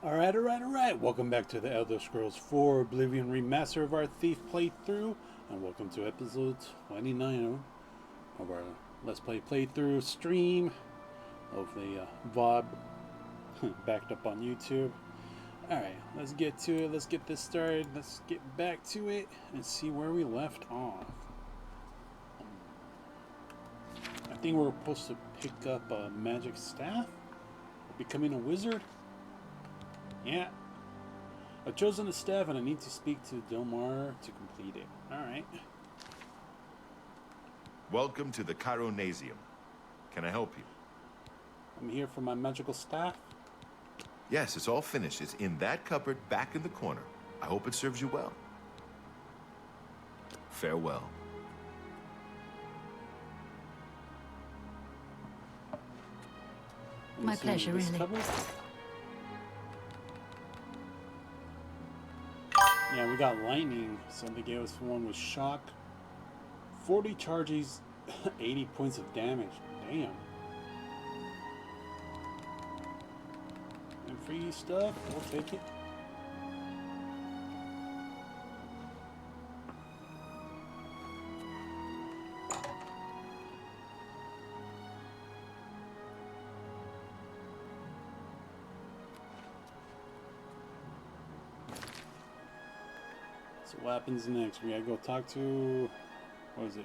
Alright. Welcome back to the Elder Scrolls 4 Oblivion Remastered of our Thief playthrough. And welcome to episode 29 of our Let's Play playthrough stream of the VOD backed up on YouTube. Alright, let's get to it. Let's get this started. Let's get back to it and see where we left off. I think we're supposed to pick up a magic staff? Becoming a wizard? Yeah. I've chosen the staff and I need to speak to Delmar to complete it. Alright. Welcome to the Chironasium. Can I help you? I'm here for my magical staff. Yes, it's all finished. It's in that cupboard back in the corner. I hope it serves you well. Farewell. My pleasure, really. Yeah, we got lightning, so they gave us one with shock. 40 charges, 80 points of damage. Damn. And free stuff, we'll take it. So what happens next? We gotta go talk to, what is it?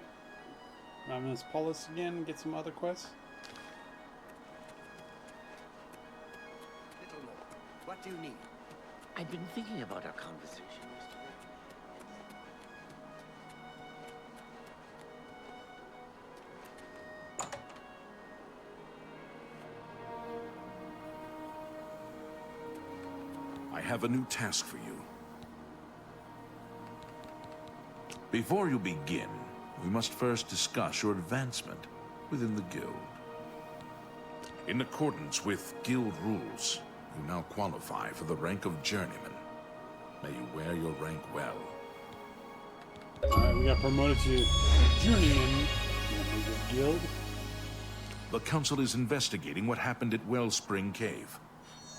Ravenous Paulus again and get some other quests? Little more. What do you need? I've been thinking about our conversation yesterday. I have a new task for you. Before you begin, we must first discuss your advancement within the guild. In accordance with guild rules, you now qualify for the rank of journeyman. May you wear your rank well. Alright, we got promoted to journeyman in the guild. The council is investigating what happened at Wellspring Cave.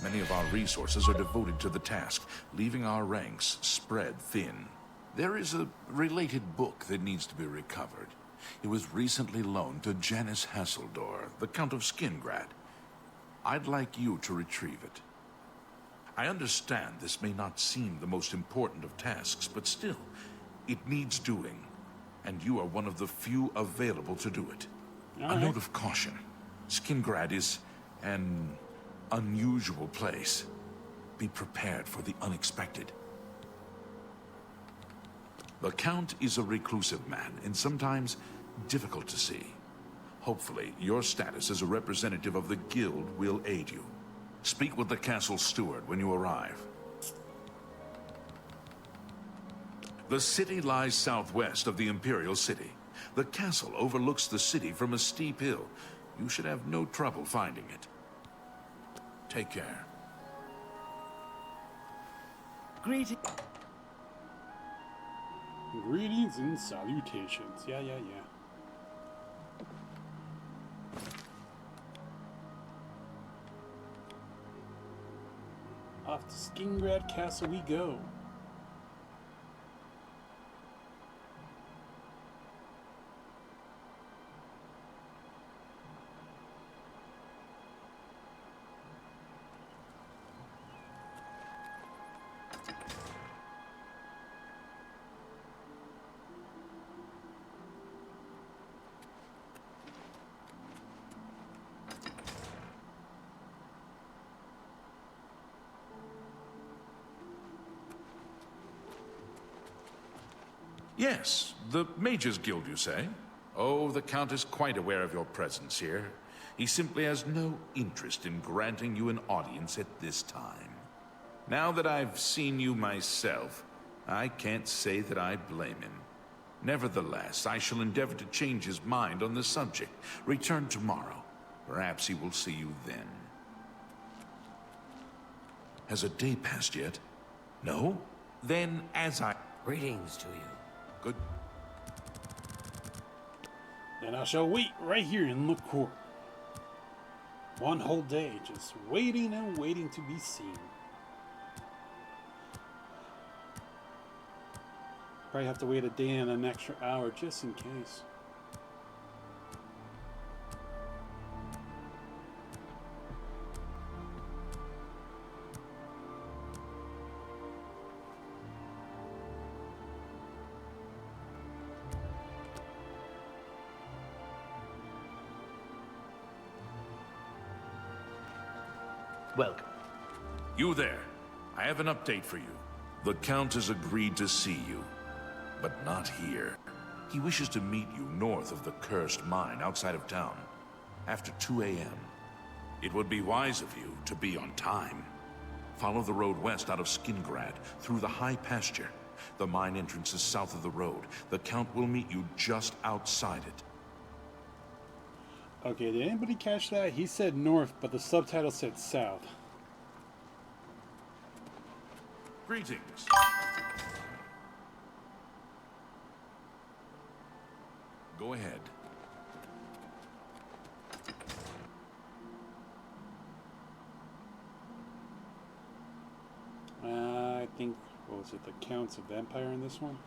Many of our resources are devoted to the task, leaving our ranks spread thin. There is a related book that needs to be recovered. It was recently loaned to Janice Hasseldor, the Count of Skingrad. I'd like you to retrieve it. I understand this may not seem the most important of tasks, but still, it needs doing, and you are one of the few available to do it. All A right. note of caution. Skingrad is an unusual place. Be prepared for the unexpected. The Count is a reclusive man, and sometimes difficult to see. Hopefully, your status as a representative of the guild will aid you. Speak with the castle steward when you arrive. The city lies southwest of the Imperial City. The castle overlooks the city from a steep hill. You should have no trouble finding it. Take care. Greetings and salutations. Yeah. Off to Skingrad Castle we go. Yes, the Mages Guild, you say? Oh, the Count is quite aware of your presence here. He simply has no interest in granting you an audience at this time. Now that I've seen you myself, I can't say that I blame him. Nevertheless, I shall endeavor to change his mind on the subject. Return tomorrow. Perhaps he will see you then. Has a day passed yet? No? Then, as I... Greetings to you. Good. Then I shall wait right here in the court. One whole day just waiting and waiting to be seen. Probably have to wait a day and an extra hour just in case. Welcome. You there. I have an update for you. The Count has agreed to see you, but not here. He wishes to meet you north of the cursed mine outside of town, after 2 a.m. It would be wise of you to be on time. Follow the road west out of Skingrad, through the high pasture. The mine entrance is south of the road. The Count will meet you just outside it. Okay, did anybody catch that? He said north, but the subtitle said south. Greetings. Go ahead. I think, what was it, the Count's a vampire in this one?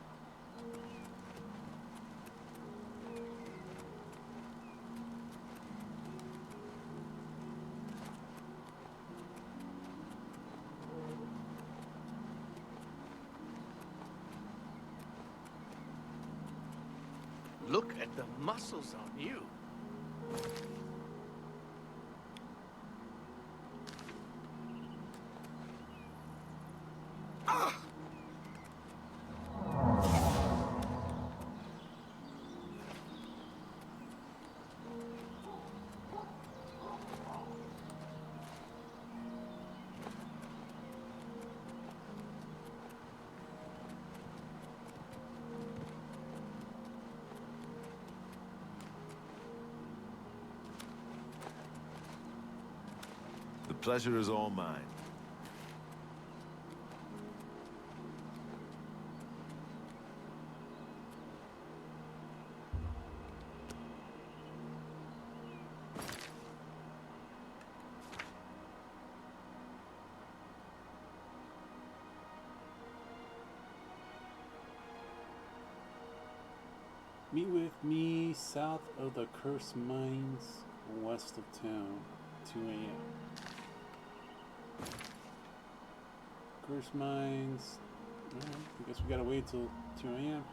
Look at the muscles on you. The pleasure is all mine. Meet with me south of the cursed mines, west of town, 2 a.m. Cursed mines. Alright, I guess we gotta wait till 2 a.m.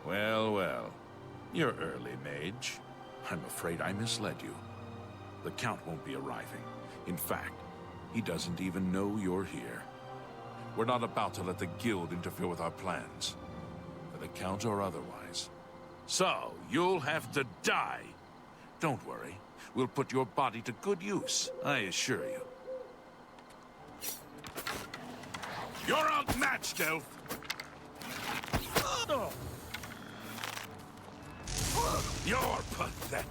Well, well. You're early, mage. I'm afraid I misled you. The Count won't be arriving. In fact, he doesn't even know you're here. We're not about to let the Guild interfere with our plans, for the Count or otherwise. So, you'll have to die. Don't worry. We'll put your body to good use, I assure you. You're outmatched, Elf! You're pathetic.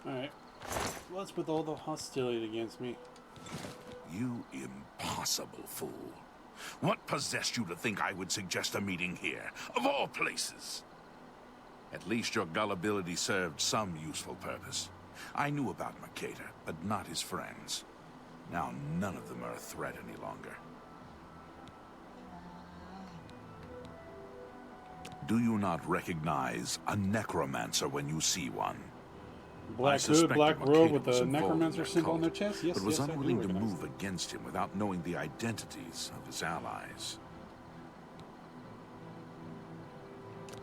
Alright. What's with all the hostility against me? You impossible fool. What possessed you to think I would suggest a meeting here, of all places? At least your gullibility served some useful purpose. I knew about Mercator, but not his friends. Now none of them are a threat any longer. Do you not recognize a necromancer when you see one? Black hood, suspect black that robe Makeda with was a involved in necromancer that symbol on cult, their chest? Yes, but was yes, I do unwilling to recognize move against him without knowing the identities of his allies.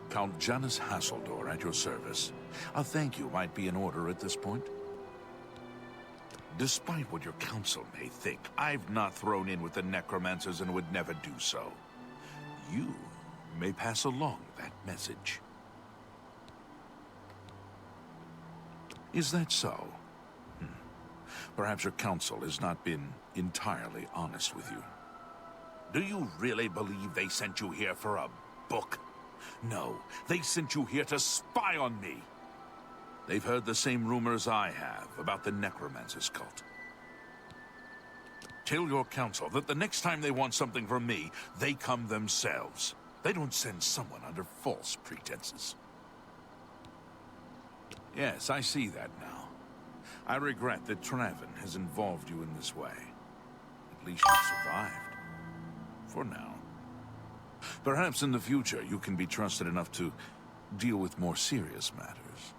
Count Janus Hasseldor at your service. A thank you might be in order at this point. Despite what your council may think, I've not thrown in with the necromancers and would never do so. You may pass along that message. Is that so? Perhaps your council has not been entirely honest with you. Do you really believe they sent you here for a book? No, they sent you here to spy on me. They've heard the same rumors I have about the Necromancer's cult. Tell your council that the next time they want something from me, they come themselves. They don't send someone under false pretenses. Yes, I see that now. I regret that Traven has involved you in this way. At least you survived. For now. Perhaps in the future you can be trusted enough to deal with more serious matters.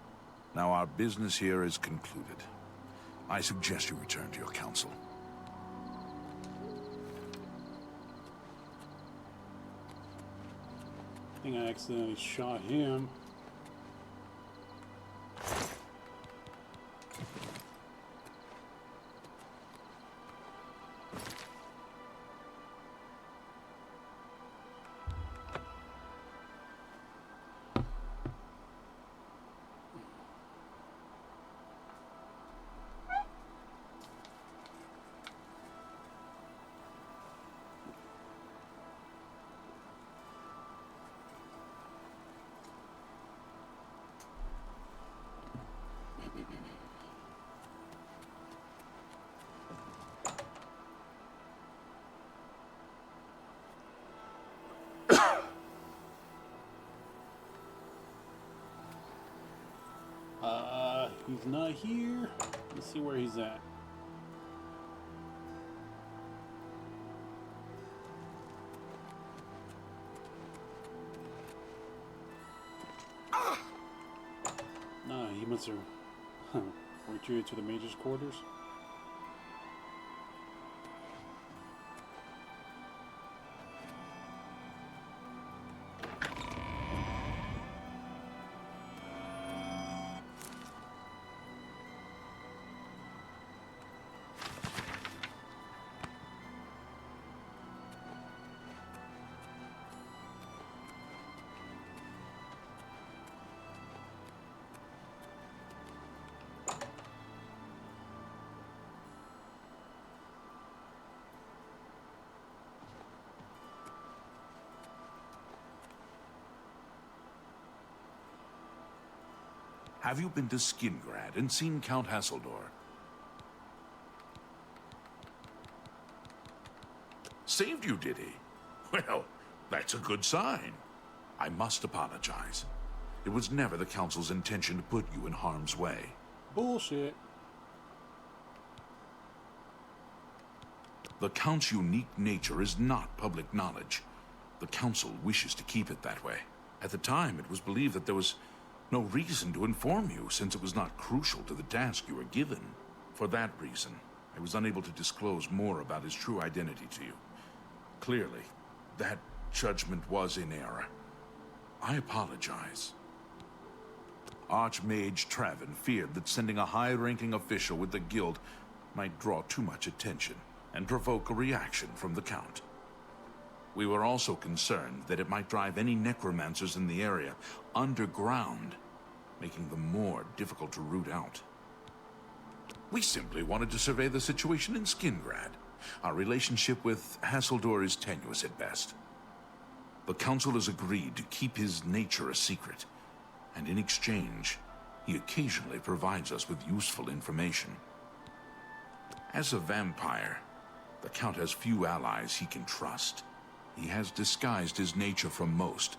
Now our business here is concluded. I suggest you return to your council. I think I accidentally shot him. He's not here. Let's see where he's at. Nah, he must have retreated to the Mage's quarters. Have you been to Skingrad and seen Count Hasseldor? Saved you, did he? Well, that's a good sign. I must apologize. It was never the Council's intention to put you in harm's way. Bullshit. The Count's unique nature is not public knowledge. The Council wishes to keep it that way. At the time, it was believed that there was no reason to inform you, since it was not crucial to the task you were given. For that reason, I was unable to disclose more about his true identity to you. Clearly, that judgment was in error. I apologize. Archmage Traven feared that sending a high-ranking official with the guild might draw too much attention and provoke a reaction from the Count. We were also concerned that it might drive any necromancers in the area underground, making them more difficult to root out. We simply wanted to survey the situation in Skingrad. Our relationship with Hasseldor is tenuous at best. The Council has agreed to keep his nature a secret, and in exchange, he occasionally provides us with useful information. As a vampire, the Count has few allies he can trust. He has disguised his nature from most,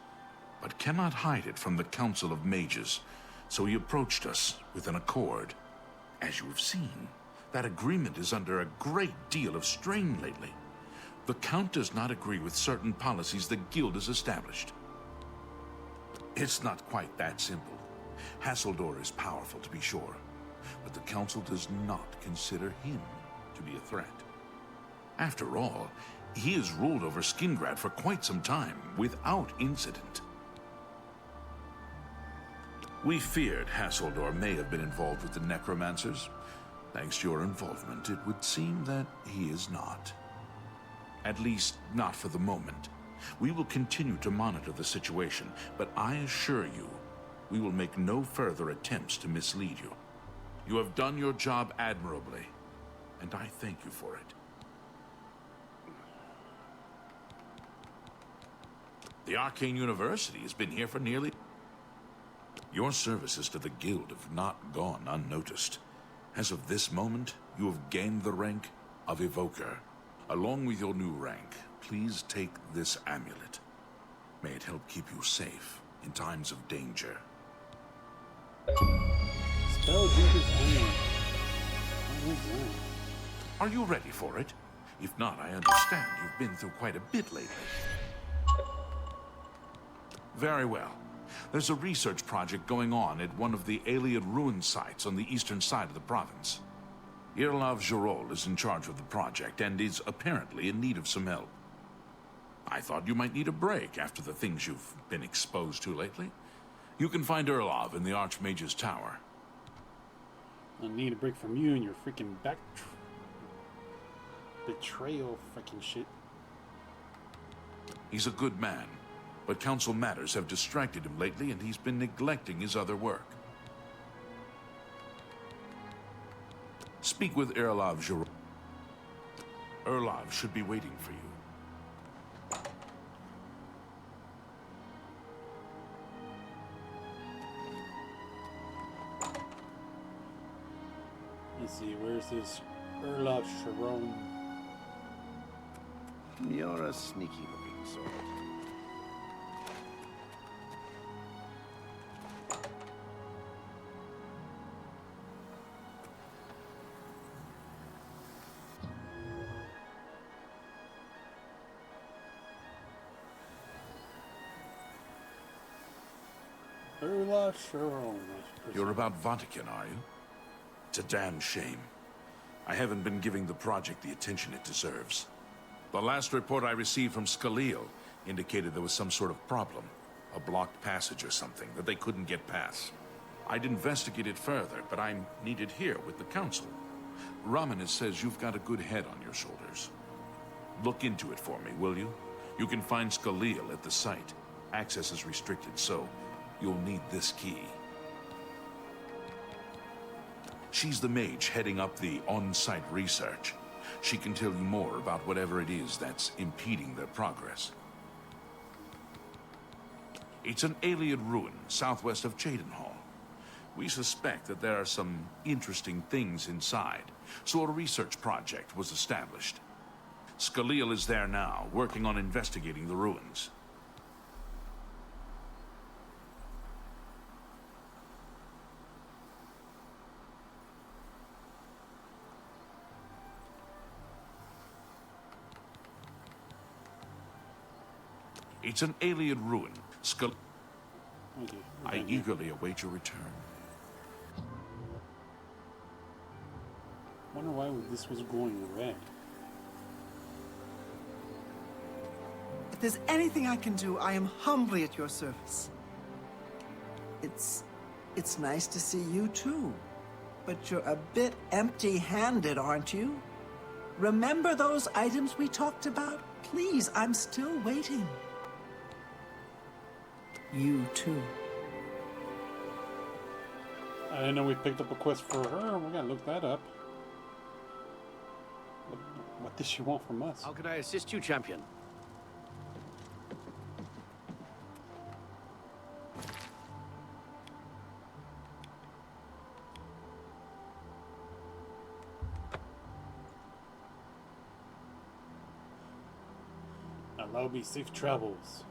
but cannot hide it from the Council of Mages, so he approached us with an accord. As you have seen, that agreement is under a great deal of strain lately. The Count does not agree with certain policies the Guild has established. It's not quite that simple. Hasseldor is powerful, to be sure, but the Council does not consider him to be a threat. After all, he has ruled over Skingrad for quite some time, without incident. We feared Hassildor may have been involved with the necromancers. Thanks to your involvement, it would seem that he is not. At least, not for the moment. We will continue to monitor the situation, but I assure you, we will make no further attempts to mislead you. You have done your job admirably, and I thank you for it. The Arcane University has been here for nearly... Your services to the Guild have not gone unnoticed. As of this moment, you have gained the rank of Evoker. Along with your new rank, please take this amulet. May it help keep you safe in times of danger. Spell Drinker's Amulet. What is that? Are you ready for it? If not, I understand you've been through quite a bit lately. Very well. There's a research project going on at one of the Ayleid ruin sites on the eastern side of the province. Irlav Jirol is in charge of the project and is apparently in need of some help. I thought you might need a break after the things you've been exposed to lately. You can find Irlav in the Archmage's Tower. I need a break from you and your freaking betrayal freaking shit. He's a good man, but council matters have distracted him lately and he's been neglecting his other work. Speak with Irlav Jirol. Irlav should be waiting for you. Let's see, where's this Irlav Sharon? You're a sneaky looking sort. Irlav Sharon. You're about Vatican, are you? It's a damn shame. I haven't been giving the project the attention it deserves. The last report I received from Scaleel indicated there was some sort of problem. A blocked passage or something that they couldn't get past. I'd investigate it further, but I'm needed here with the council. Romanus says you've got a good head on your shoulders. Look into it for me, will you? You can find Scaleel at the site. Access is restricted, so you'll need this key. She's the mage heading up the on-site research. She can tell you more about whatever it is that's impeding their progress. It's an Ayleid ruin southwest of Cheydinhall. We suspect that there are some interesting things inside, so a research project was established. Scaleel is there now, working on investigating the ruins. It's an Ayleid ruin. I eagerly await your return. Wonder why this was going red. If there's anything I can do, I am humbly at your service. It's nice to see you too, but you're a bit empty-handed, aren't you? Remember those items we talked about? Please, I'm still waiting. You too. I didn't know we picked up a quest for her. We're gonna look that up. What does she want from us? How can I assist you, champion? Allow me safe travels.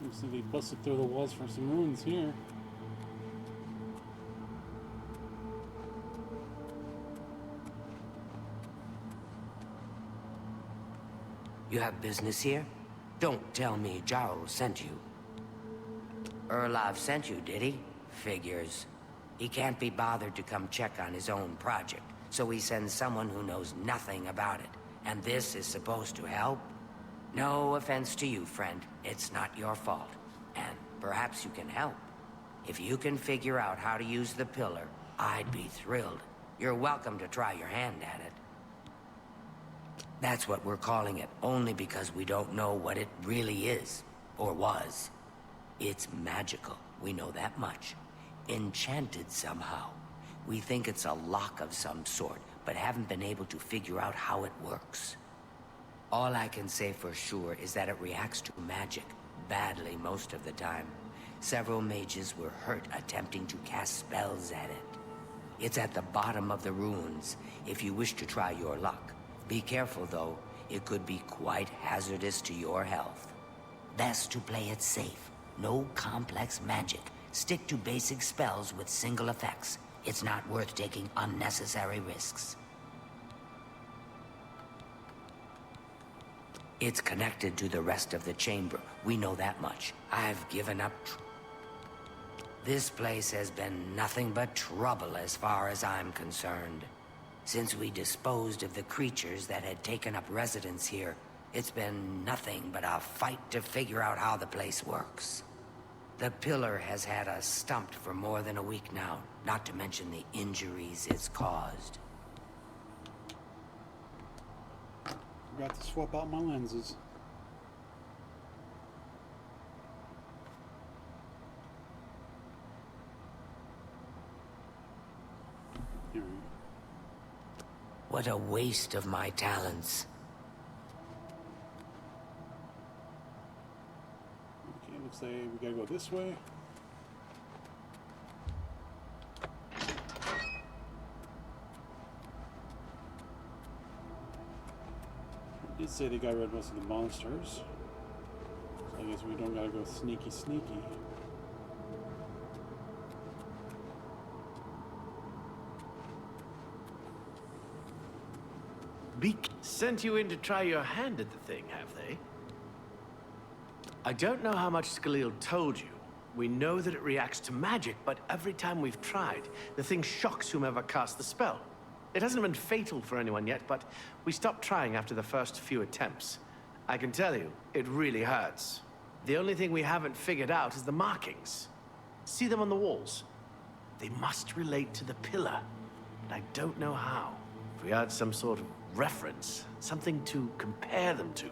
Looks like they busted through the walls for some ruins here. You have business here? Don't tell me Jarl sent you. Erlov sent you, did he? Figures. He can't be bothered to come check on his own project, so he sends someone who knows nothing about it. And this is supposed to help? No offense to you, friend. It's not your fault. And perhaps you can help. If you can figure out how to use the pillar, I'd be thrilled. You're welcome to try your hand at it. That's what we're calling it, only because we don't know what it really is, or was. It's magical, we know that much. Enchanted somehow. We think it's a lock of some sort, but haven't been able to figure out how it works. All I can say for sure is that it reacts to magic, badly most of the time. Several mages were hurt attempting to cast spells at it. It's at the bottom of the ruins, if you wish to try your luck. Be careful, though. It could be quite hazardous to your health. Best to play it safe. No complex magic. Stick to basic spells with single effects. It's not worth taking unnecessary risks. It's connected to the rest of the chamber. We know that much. I've given up. This place has been nothing but trouble as far as I'm concerned. Since we disposed of the creatures that had taken up residence here, it's been nothing but a fight to figure out how the place works. The pillar has had us stumped for more than a week now, not to mention the injuries it's caused. Forgot to swap out my lenses. Here we go. What a waste of my talents. Okay, looks like we gotta go this way. They did say they got rid of most of the monsters. So I guess we don't gotta go sneaky sneaky. Sent you in to try your hand at the thing, have they? I don't know how much Skalil told you. We know that it reacts to magic, but every time we've tried, the thing shocks whomever cast the spell. It hasn't been fatal for anyone yet, but we stopped trying after the first few attempts. I can tell you, it really hurts. The only thing we haven't figured out is the markings. See them on the walls? They must relate to the pillar, but I don't know how. If we had some sort of reference, something to compare them to,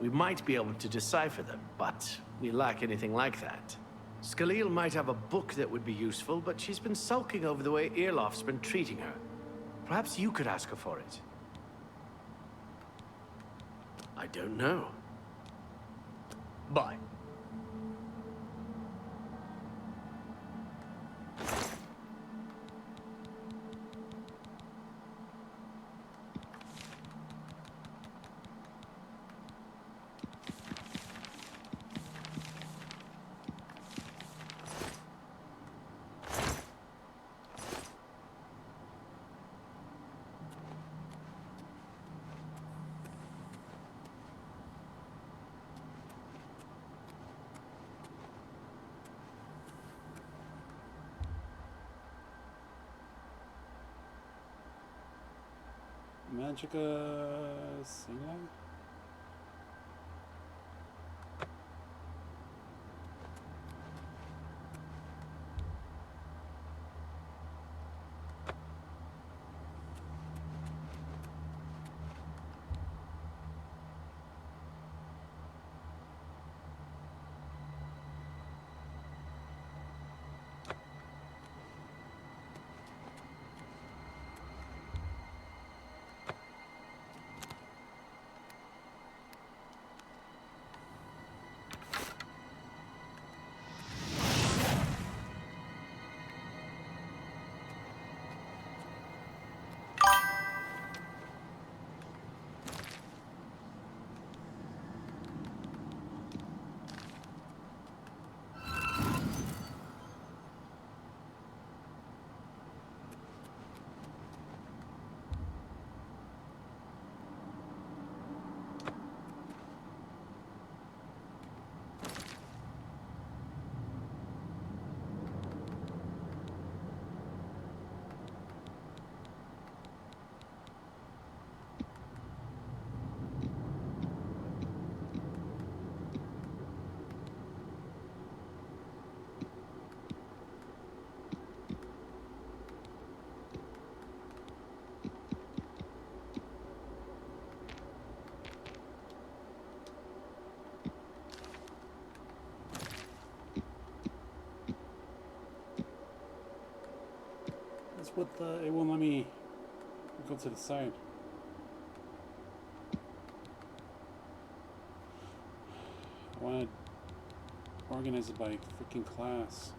we might be able to decipher them, but we lack anything like that. Skalil might have a book that would be useful, but she's been sulking over the way Irloff's been treating her. Perhaps you could ask her for it. I don't know. Bye. Magica Singa? with the... It won't let me go to the side. I want to organize it by freaking class.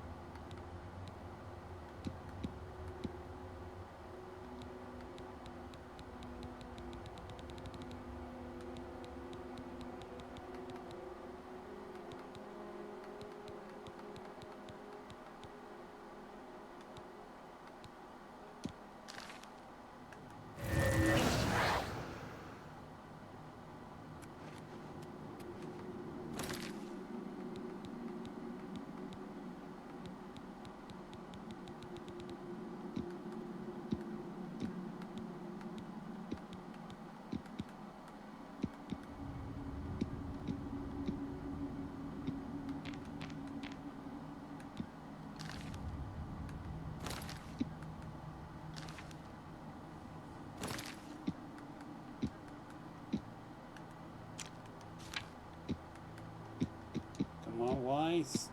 Come on, wise.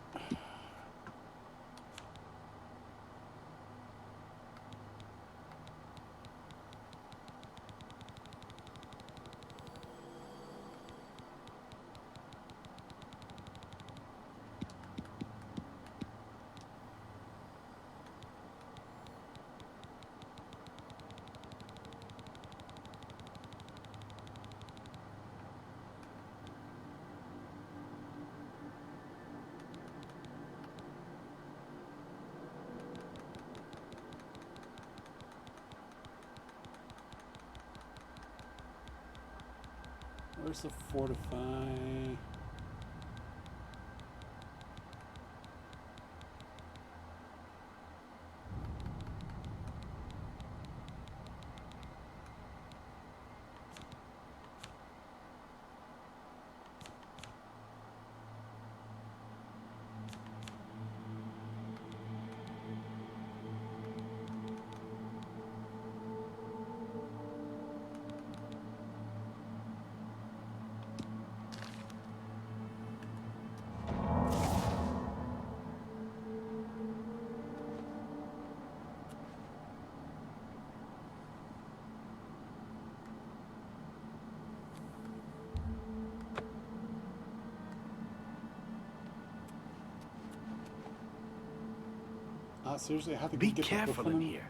Where's the fortify? Seriously, I have to Be get careful in here.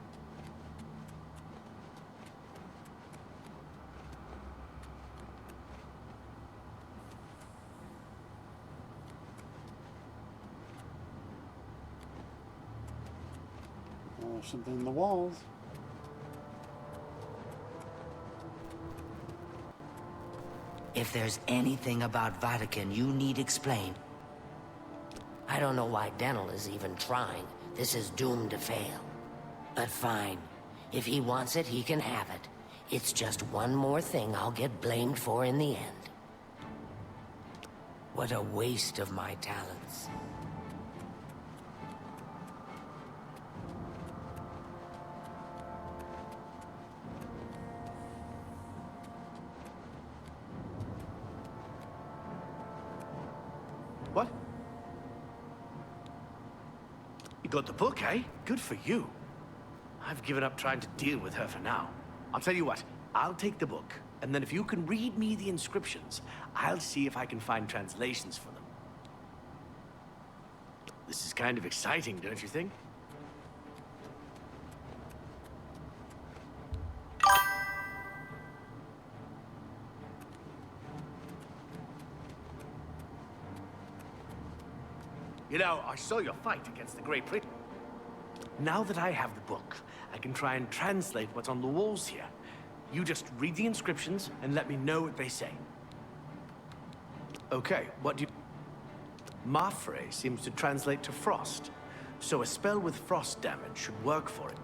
Oh, something in the walls. If there's anything about Vatican you need explained, I don't know why Dental is even trying. This is doomed to fail. But fine. If he wants it, he can have it. It's just one more thing I'll get blamed for in the end. What a waste of my talents. What? You got the book, eh? Good for you. I've given up trying to deal with her for now. I'll tell you what, I'll take the book, and then if you can read me the inscriptions, I'll see if I can find translations for them. This is kind of exciting, don't you think? You know, I saw your fight against the Great Prince. Now that I have the book, I can try and translate what's on the walls here. You just read the inscriptions and let me know what they say. Okay, what do you... Mafre seems to translate to frost, so a spell with frost damage should work for it.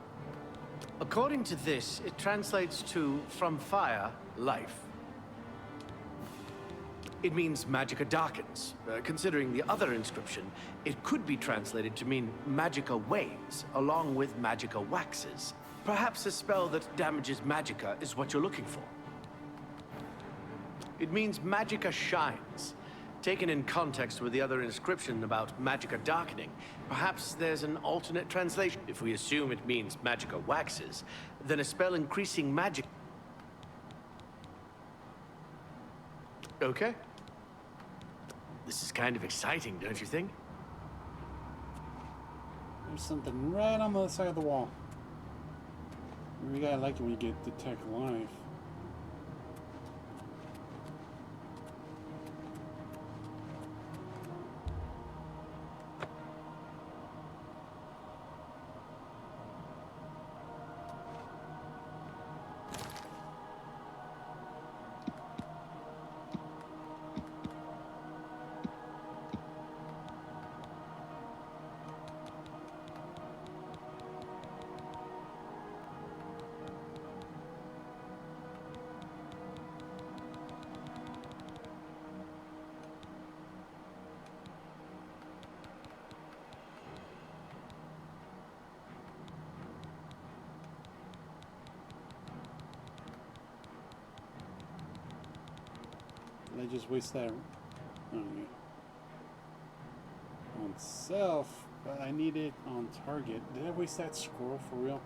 According to this, it translates to, from fire, life. It means magicka darkens. Considering the other inscription, it could be translated to mean magicka wanes, along with magicka waxes. Perhaps a spell that damages magicka is what you're looking for. It means magicka shines. Taken in context with the other inscription about magicka darkening, perhaps there's an alternate translation. If we assume it means magicka waxes, then a spell increasing magic... Okay. This is kind of exciting, don't you think? There's something right on the other side of the wall. You gotta like it when you get detect live. I just waste that on self, but I need it on target. Did I waste that scroll for real?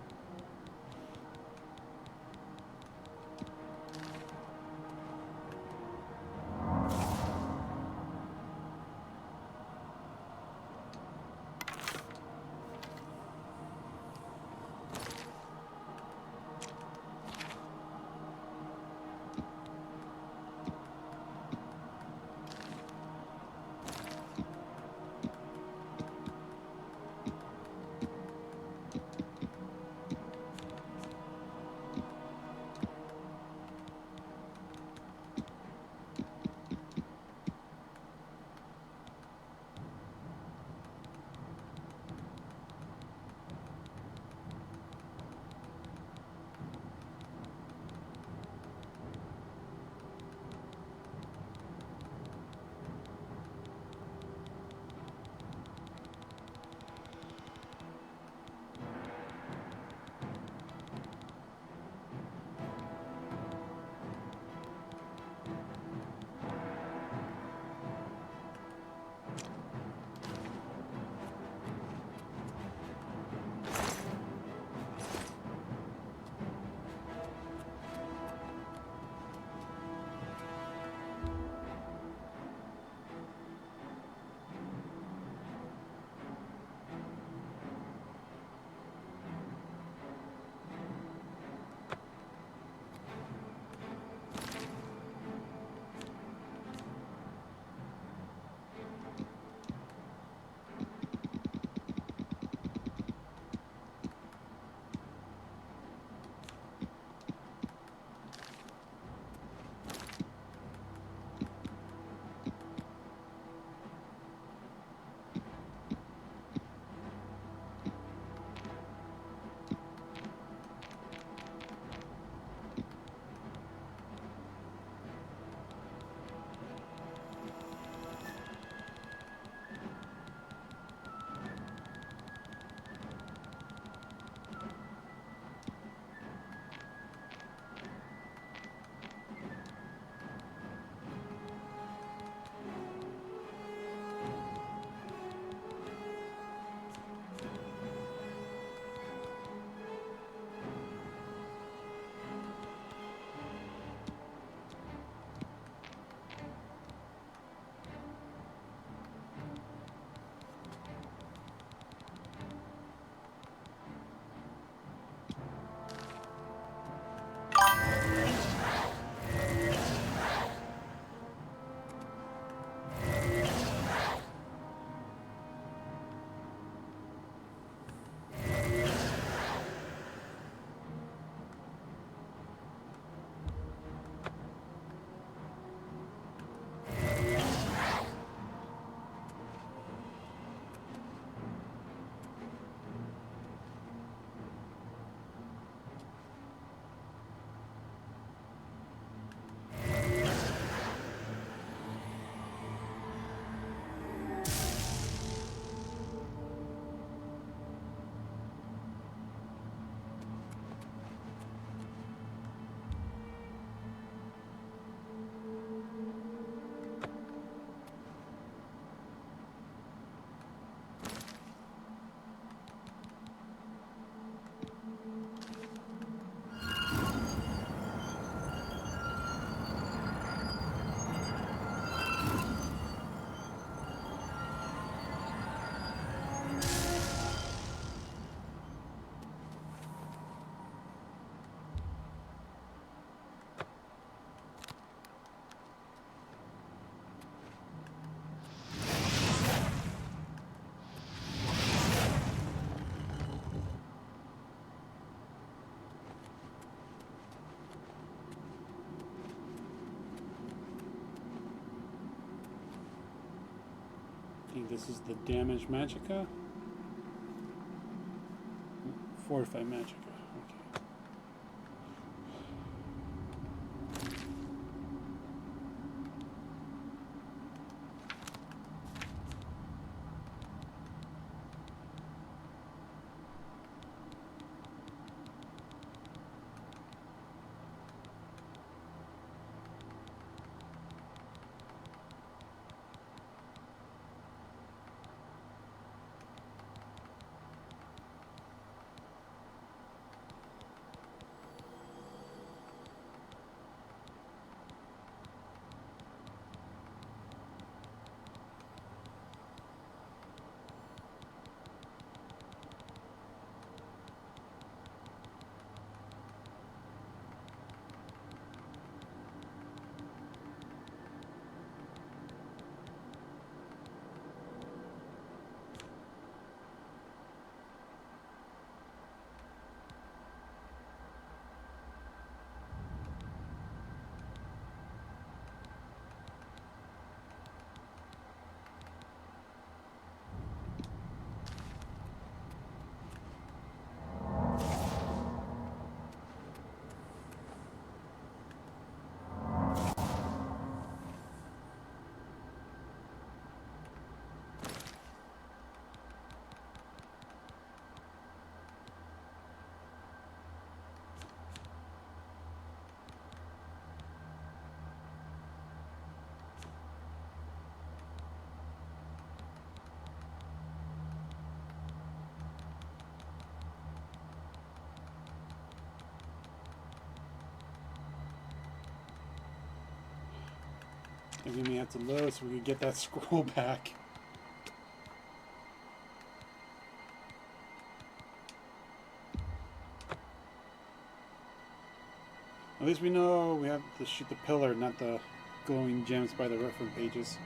think this is the damage magicka. Fortify magicka. Okay. Maybe we have to load so we can get that scroll back. At least we know we have to shoot the pillar, not the glowing gems by the reference pages.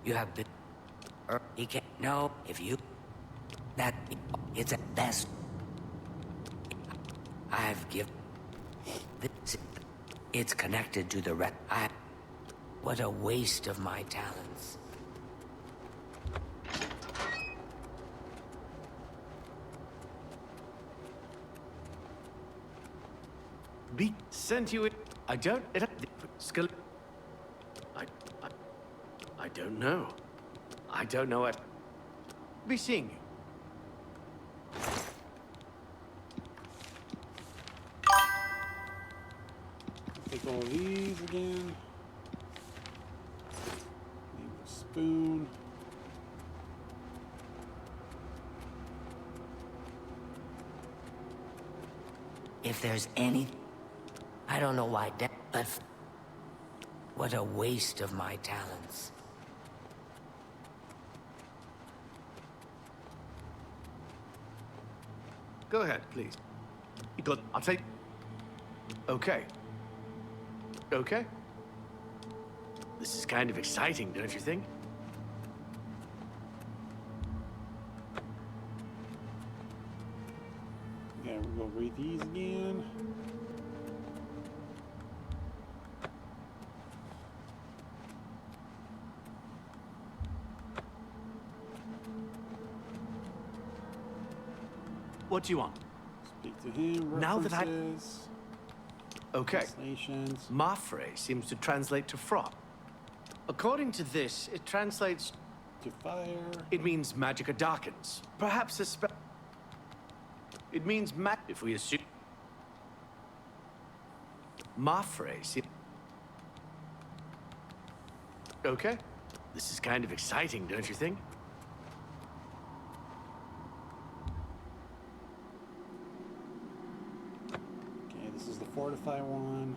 You have been... He can't... No, if you... That... It's a best... I've given... This... It's connected to the red... What a waste of my talents. Be sent you it. I don't... Skill... I don't know. I don't know what... Be seeing you. Take all these again. Leave the spoon. If there's any... I don't know why, but... What a waste of my talents. Go ahead, please. Good. I'll take... Okay. Okay. This is kind of exciting, don't you think? Yeah, we'll read these again. What do you want? Speak to him. Now that I- references, Okay. Translations. Mafre seems to translate to frog. According to this, it translates... To fire. It means magicka darkens. Perhaps a spell... It means if we assume... Mafre seems... Okay. This is kind of exciting, don't you think? Okay, this is the fortify one.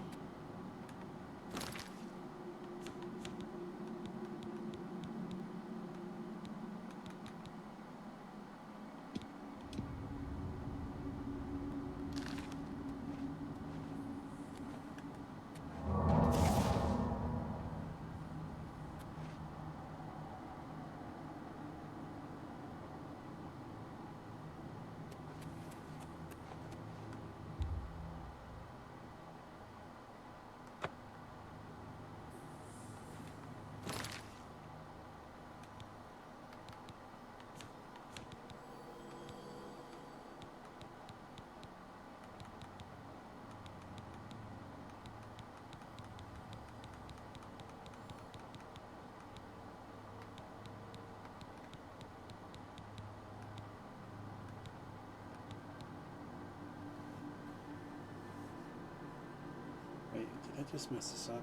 just mess this up?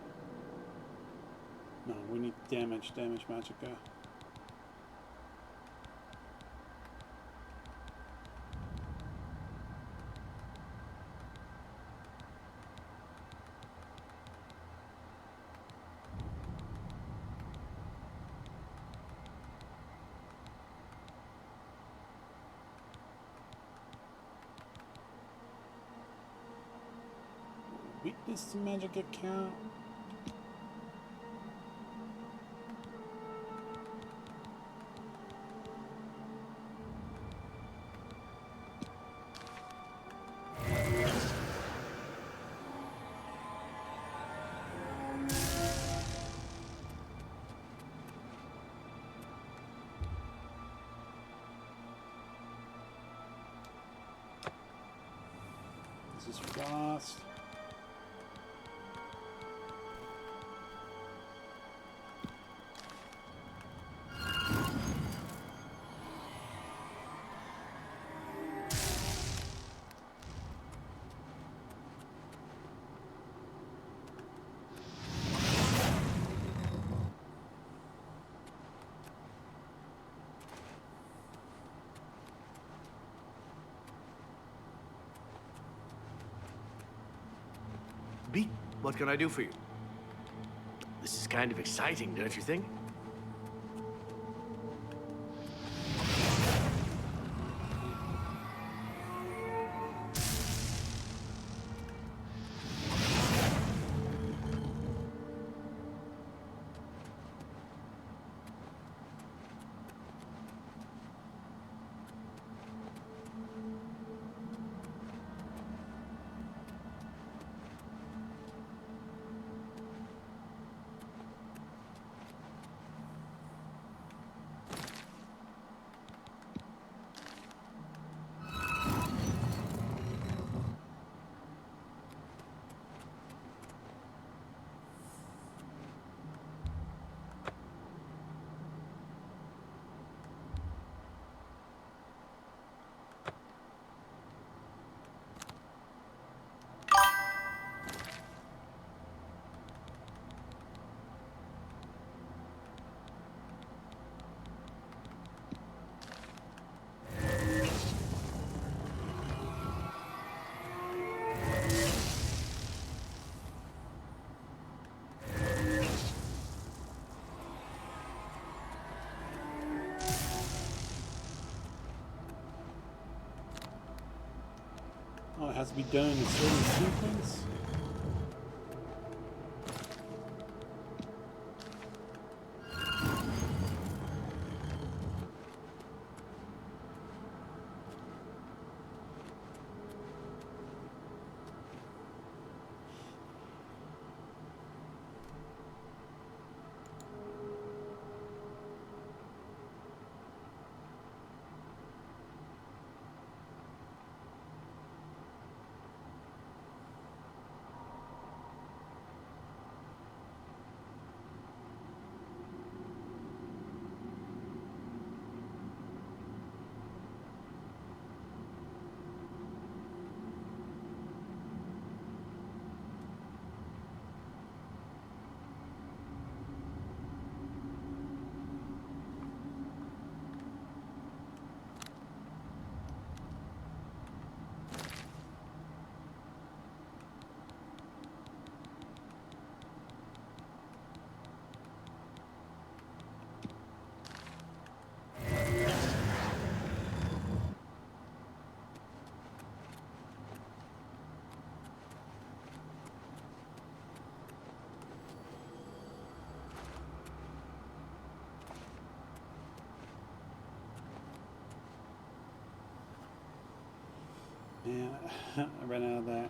No, we need damage magicka. Weakness to magic account. This is frost. B, what can I do for you? This is kind of exciting, don't you think? Oh, it has to be done in a certain sequence? Yeah, I ran out of that.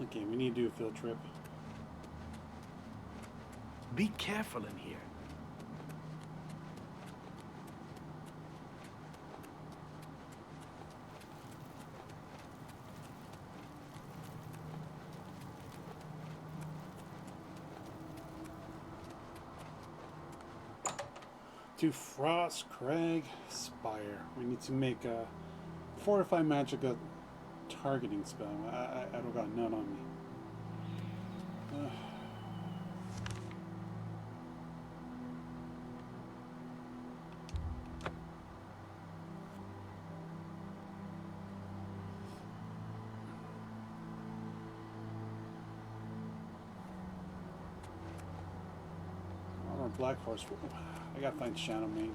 Okay, we need to do a field trip. Be careful in here. To Frost Crag Spire. We need to make a fortify magical targeting spell. I don't got none on me. Black Horse. I gotta find Shadow Mane.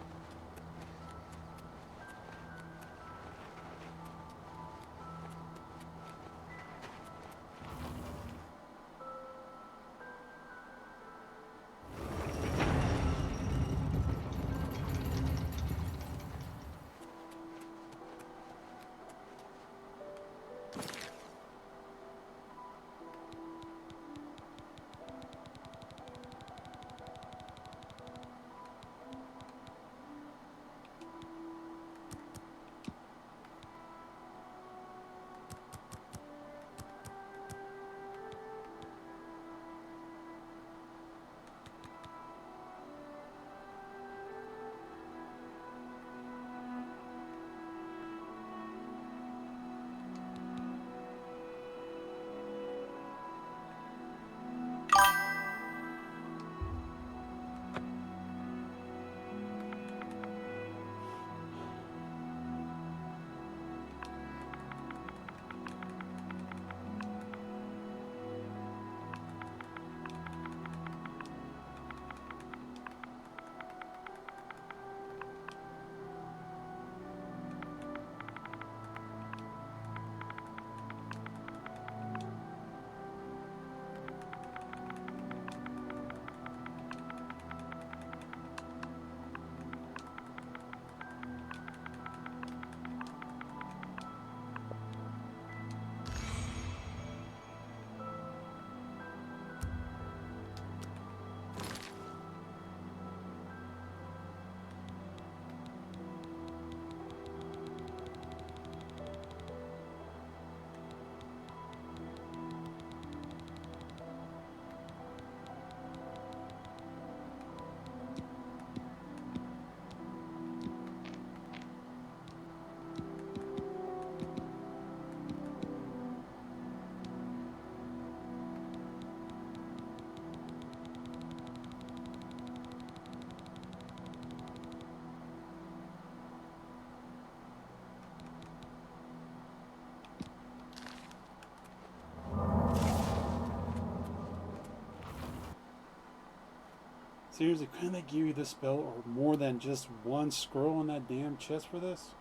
Seriously, couldn't they give you this spell or more than just one scroll on that damn chest for this?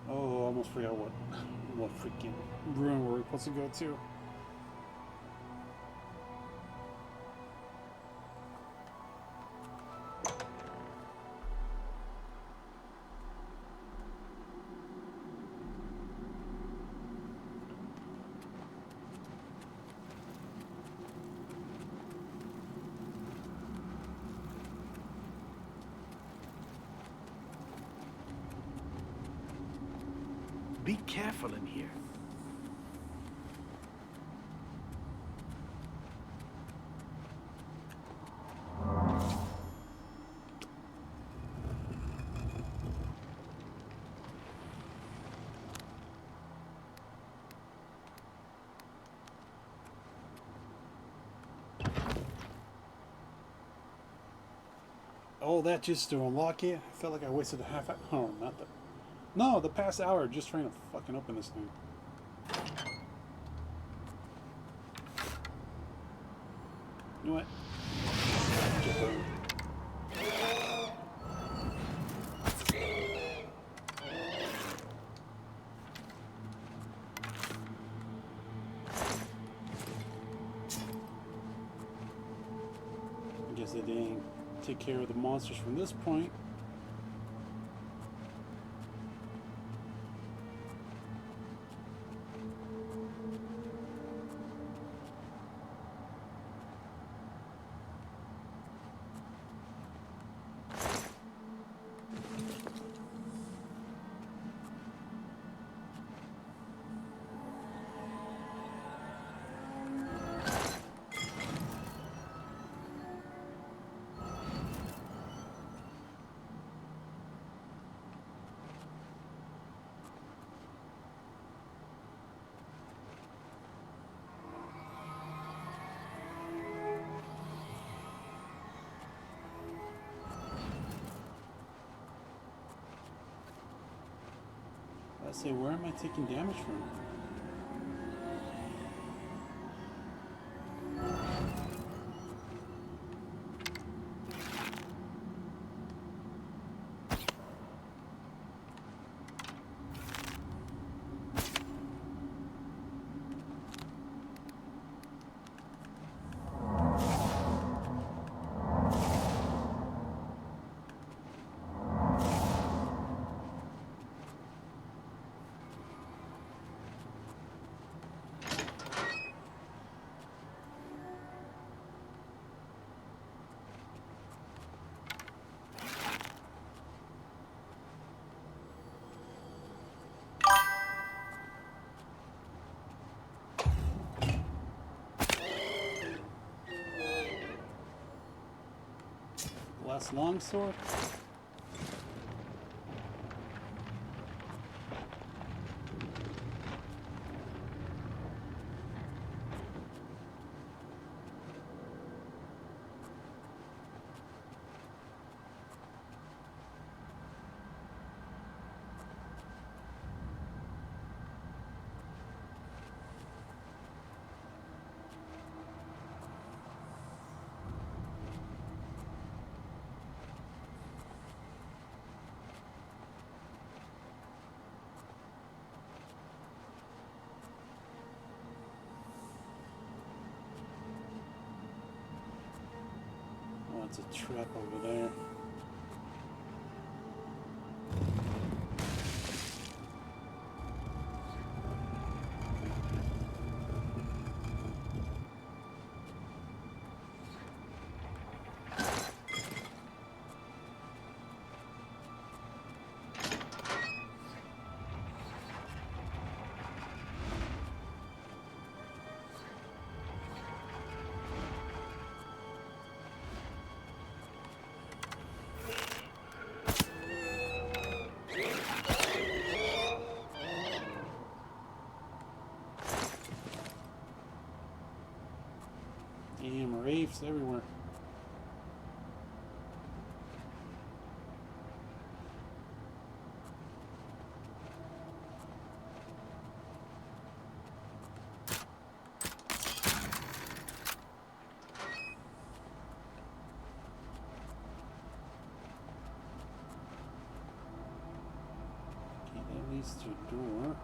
Oh, I almost forgot what freaking ruin we're supposed to go to. Be careful in here. Oh, that just to unlock it? I felt like I wasted a half hour. Oh, not the... No, the past hour just trying to fucking open this thing. You know what? Get guess they didn't take care of the monsters from this point. I say, where am I taking damage from? Last longsword? Oh, it's a trap over there. Damn, wraiths everywhere. Okay, that leads to a door.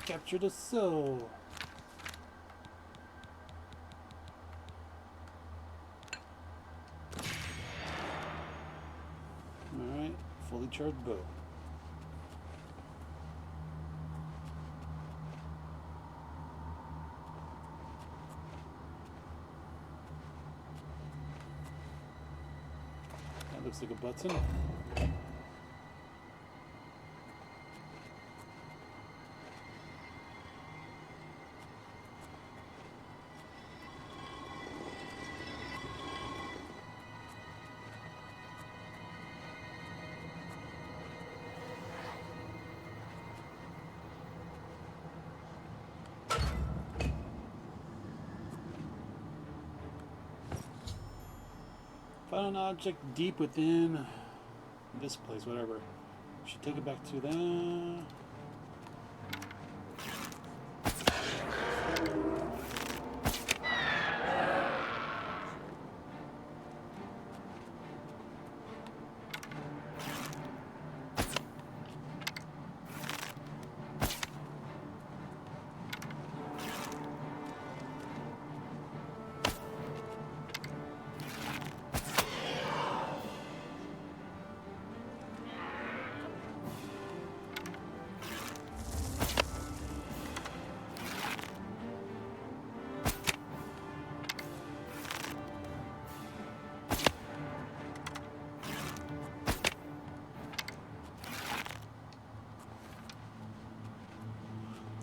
Capture the soul. Alright, fully charged bow. That looks like a button. Found an object deep within this place, whatever. Should take it back to that.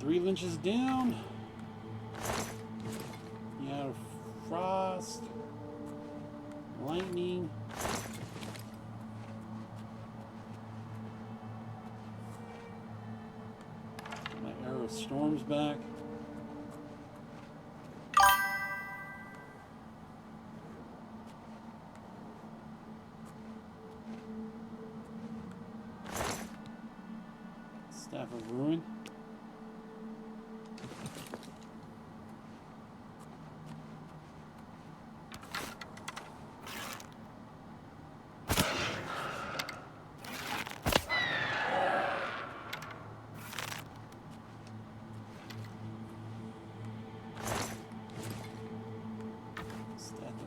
Three lynches down. You have frost, lightning. My arrow storms back. Staff of Ruin.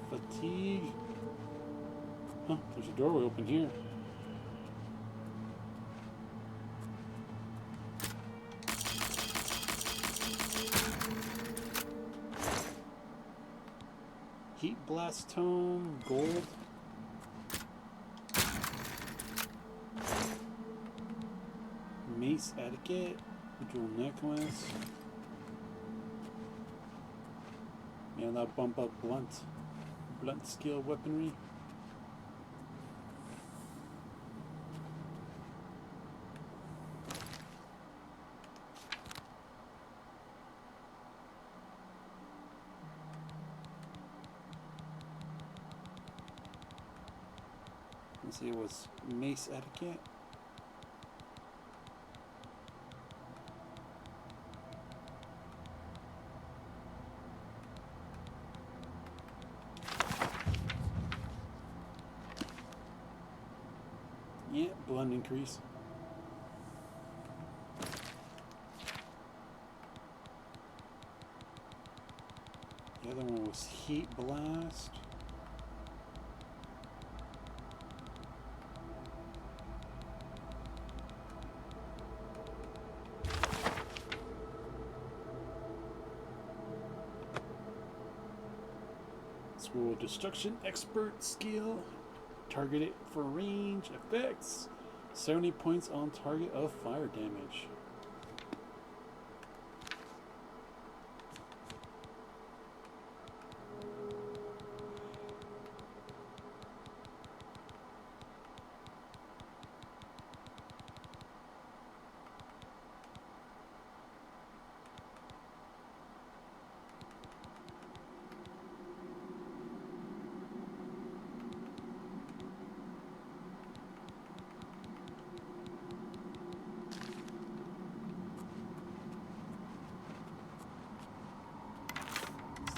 Fatigue. Huh, there's a doorway open here. Heat blast tome, gold. Mace etiquette, jewel necklace. Yeah, that'll bump up blunt skill weaponry. Let's see, it was mace etiquette. Yeah, blunt increase. The other one was heat blast. Scroll destruction expert skill. Target it for range effects. 70 points on target of fire damage.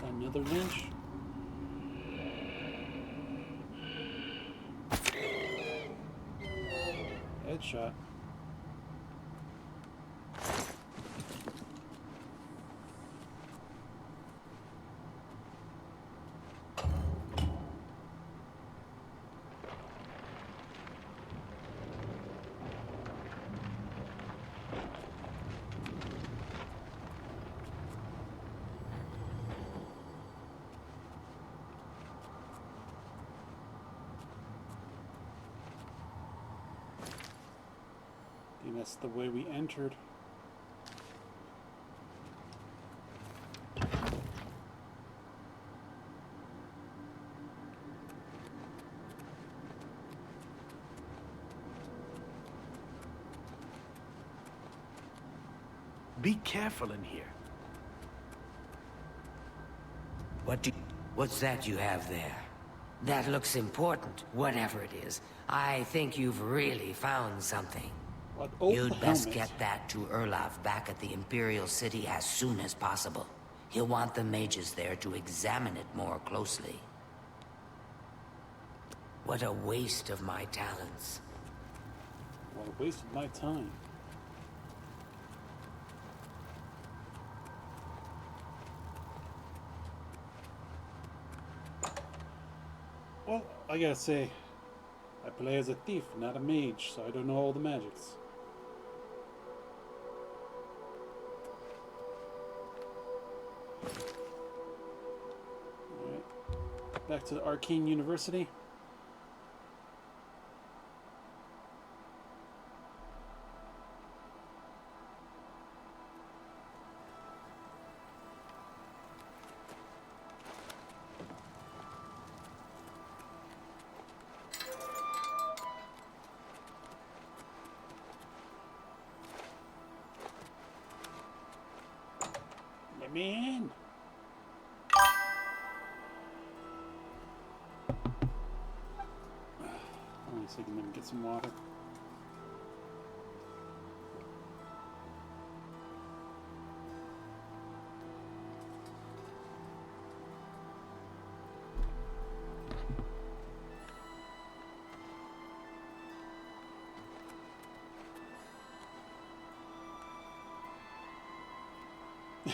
Another lynch. Headshot. And that's the way we entered. Be careful in here. What's that you have there? That looks important, whatever it is. I think you've really found something. What? Oh, You'd best helmet. get that to Erlaf back at the Imperial City as soon as possible. He'll want the mages there to examine it more closely. What a waste of my talents. What a waste of my time. Well, I gotta say, I play as a thief, not a mage, so I don't know all the magics. Alright. Back to the Arcane University. Let me in. Only a second, let me get some water.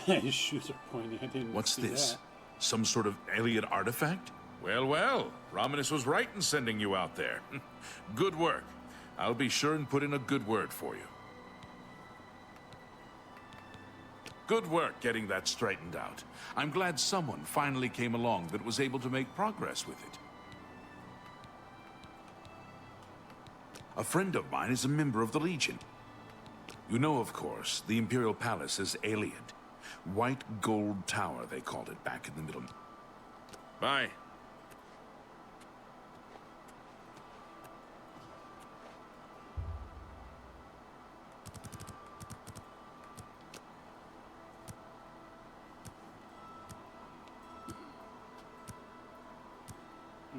His shoes are pointing. I didn't What's see this? that. Some sort of alien artifact? Well, well, Romanus was right in sending you out there. Good work. I'll be sure and put in a good word for you. Good work getting that straightened out. I'm glad someone finally came along that was able to make progress with it. A friend of mine is a member of the Legion. You know, of course, the Imperial Palace is alien. White Gold Tower, they called it back in the middle. Bye.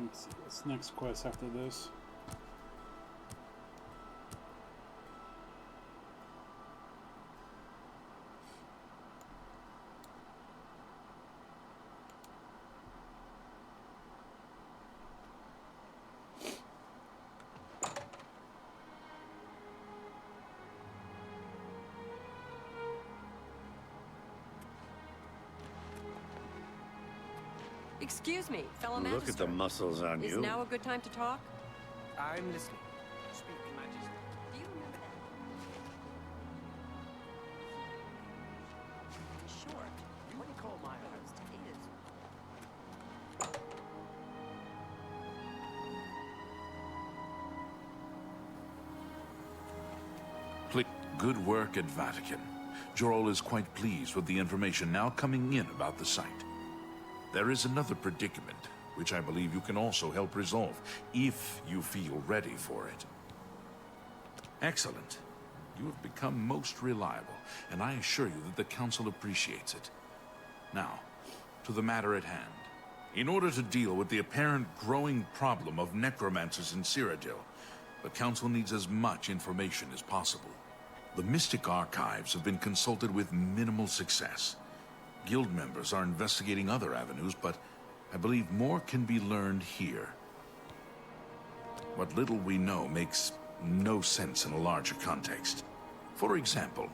Let's see what's next quest after this. Excuse me, fellow Look at magistrate. the muscles on Is you. now a good time to talk? I'm listening. Speak, Majesty. Do you remember that? Short. You wouldn't call my Roast is. Good work at Vatican. Jorol is quite pleased with the information now coming in about the site. There is another predicament, which I believe you can also help resolve, if you feel ready for it. Excellent. You have become most reliable, and I assure you that the Council appreciates it. Now, to the matter at hand. In order to deal with the apparent growing problem of necromancers in Cyrodiil, the Council needs as much information as possible. The Mystic Archives have been consulted with minimal success. Guild members are investigating other avenues, but I believe more can be learned here. What little we know makes no sense in a larger context. For example,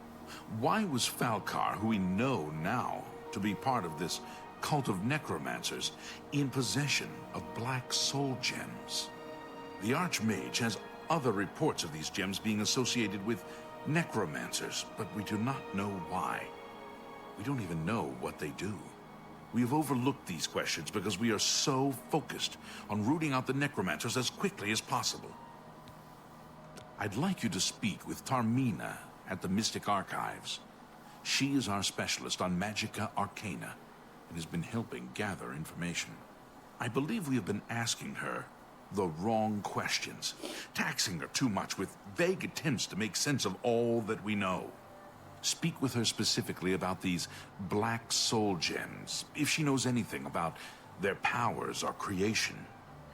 why was Falcar, who we know now to be part of this cult of necromancers, in possession of black soul gems? The Archmage has other reports of these gems being associated with necromancers, but we do not know why. We don't even know what they do. We have overlooked these questions because we are so focused on rooting out the necromancers as quickly as possible. I'd like you to speak with Tarmina at the Mystic Archives. She is our specialist on Magica Arcana and has been helping gather information. I believe we have been asking her the wrong questions, taxing her too much with vague attempts to make sense of all that we know. Speak with her specifically about these black soul gems, if she knows anything about their powers or creation.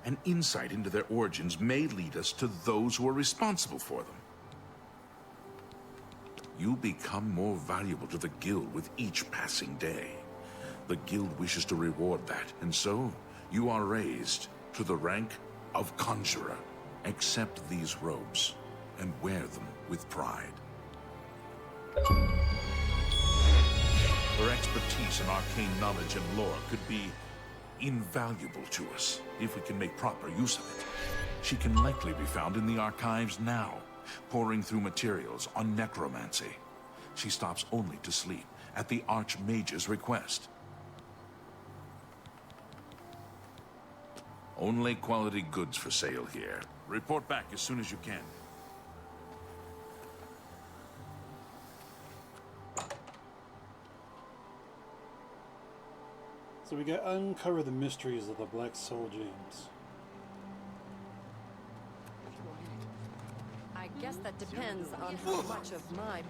An insight into their origins may lead us to those who are responsible for them. You become more valuable to the Guild with each passing day. The Guild wishes to reward that, and so you are raised to the rank of Conjurer. Accept these robes and wear them with pride. Her expertise in arcane knowledge and lore could be invaluable to us if we can make proper use of it. She can likely be found in the archives now, poring through materials on necromancy. She stops only to sleep at the Archmage's request. Only quality goods for sale here. Report back as soon as you can. So we got uncover the mysteries of the Black Soul Gems. I guess that depends on how much of my...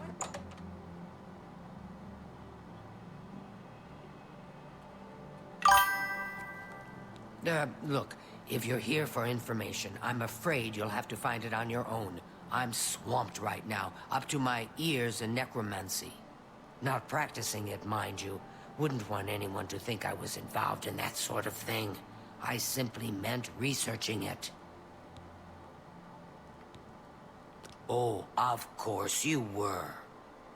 Look, if you're here for information, I'm afraid you'll have to find it on your own. I'm swamped right now, up to my ears in necromancy. Not practicing it, mind you. Wouldn't want anyone to think I was involved in that sort of thing. I simply meant researching it. Oh, of course you were.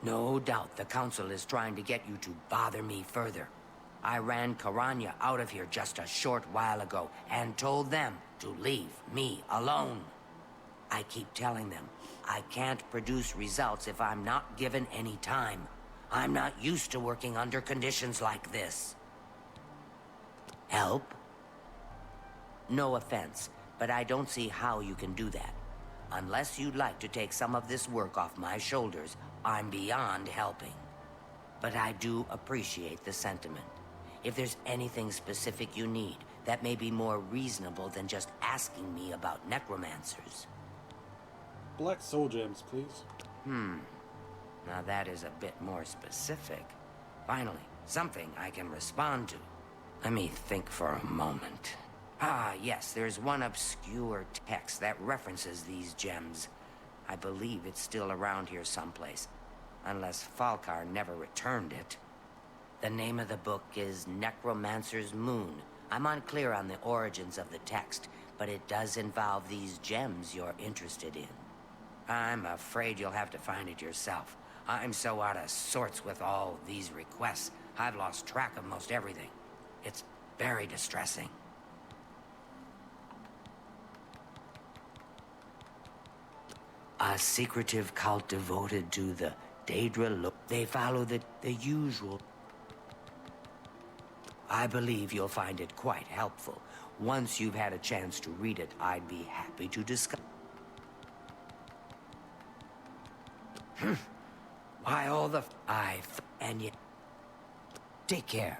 No doubt the Council is trying to get you to bother me further. I ran Karanya out of here just a short while ago and told them to leave me alone. I keep telling them I can't produce results if I'm not given any time. I'm not used to working under conditions like this. Help? No offense, but I don't see how you can do that. Unless you'd like to take some of this work off my shoulders, I'm beyond helping. But I do appreciate the sentiment. If there's anything specific you need, that may be more reasonable than just asking me about necromancers. Black Soul Gems, please. Now that is a bit more specific. Finally, something I can respond to. Let me think for a moment. Ah, yes, there's one obscure text that references these gems. I believe it's still around here someplace, unless Falkar never returned it. The name of the book is Necromancer's Moon. I'm unclear on the origins of the text, but it does involve these gems you're interested in. I'm afraid you'll have to find it yourself. I'm so out of sorts with all these requests, I've lost track of most everything. It's very distressing. A secretive cult devoted to the Daedra look. They follow the usual. I believe you'll find it quite helpful. Once you've had a chance to read it, I'd be happy to discuss. Why all the... and yet... Take care.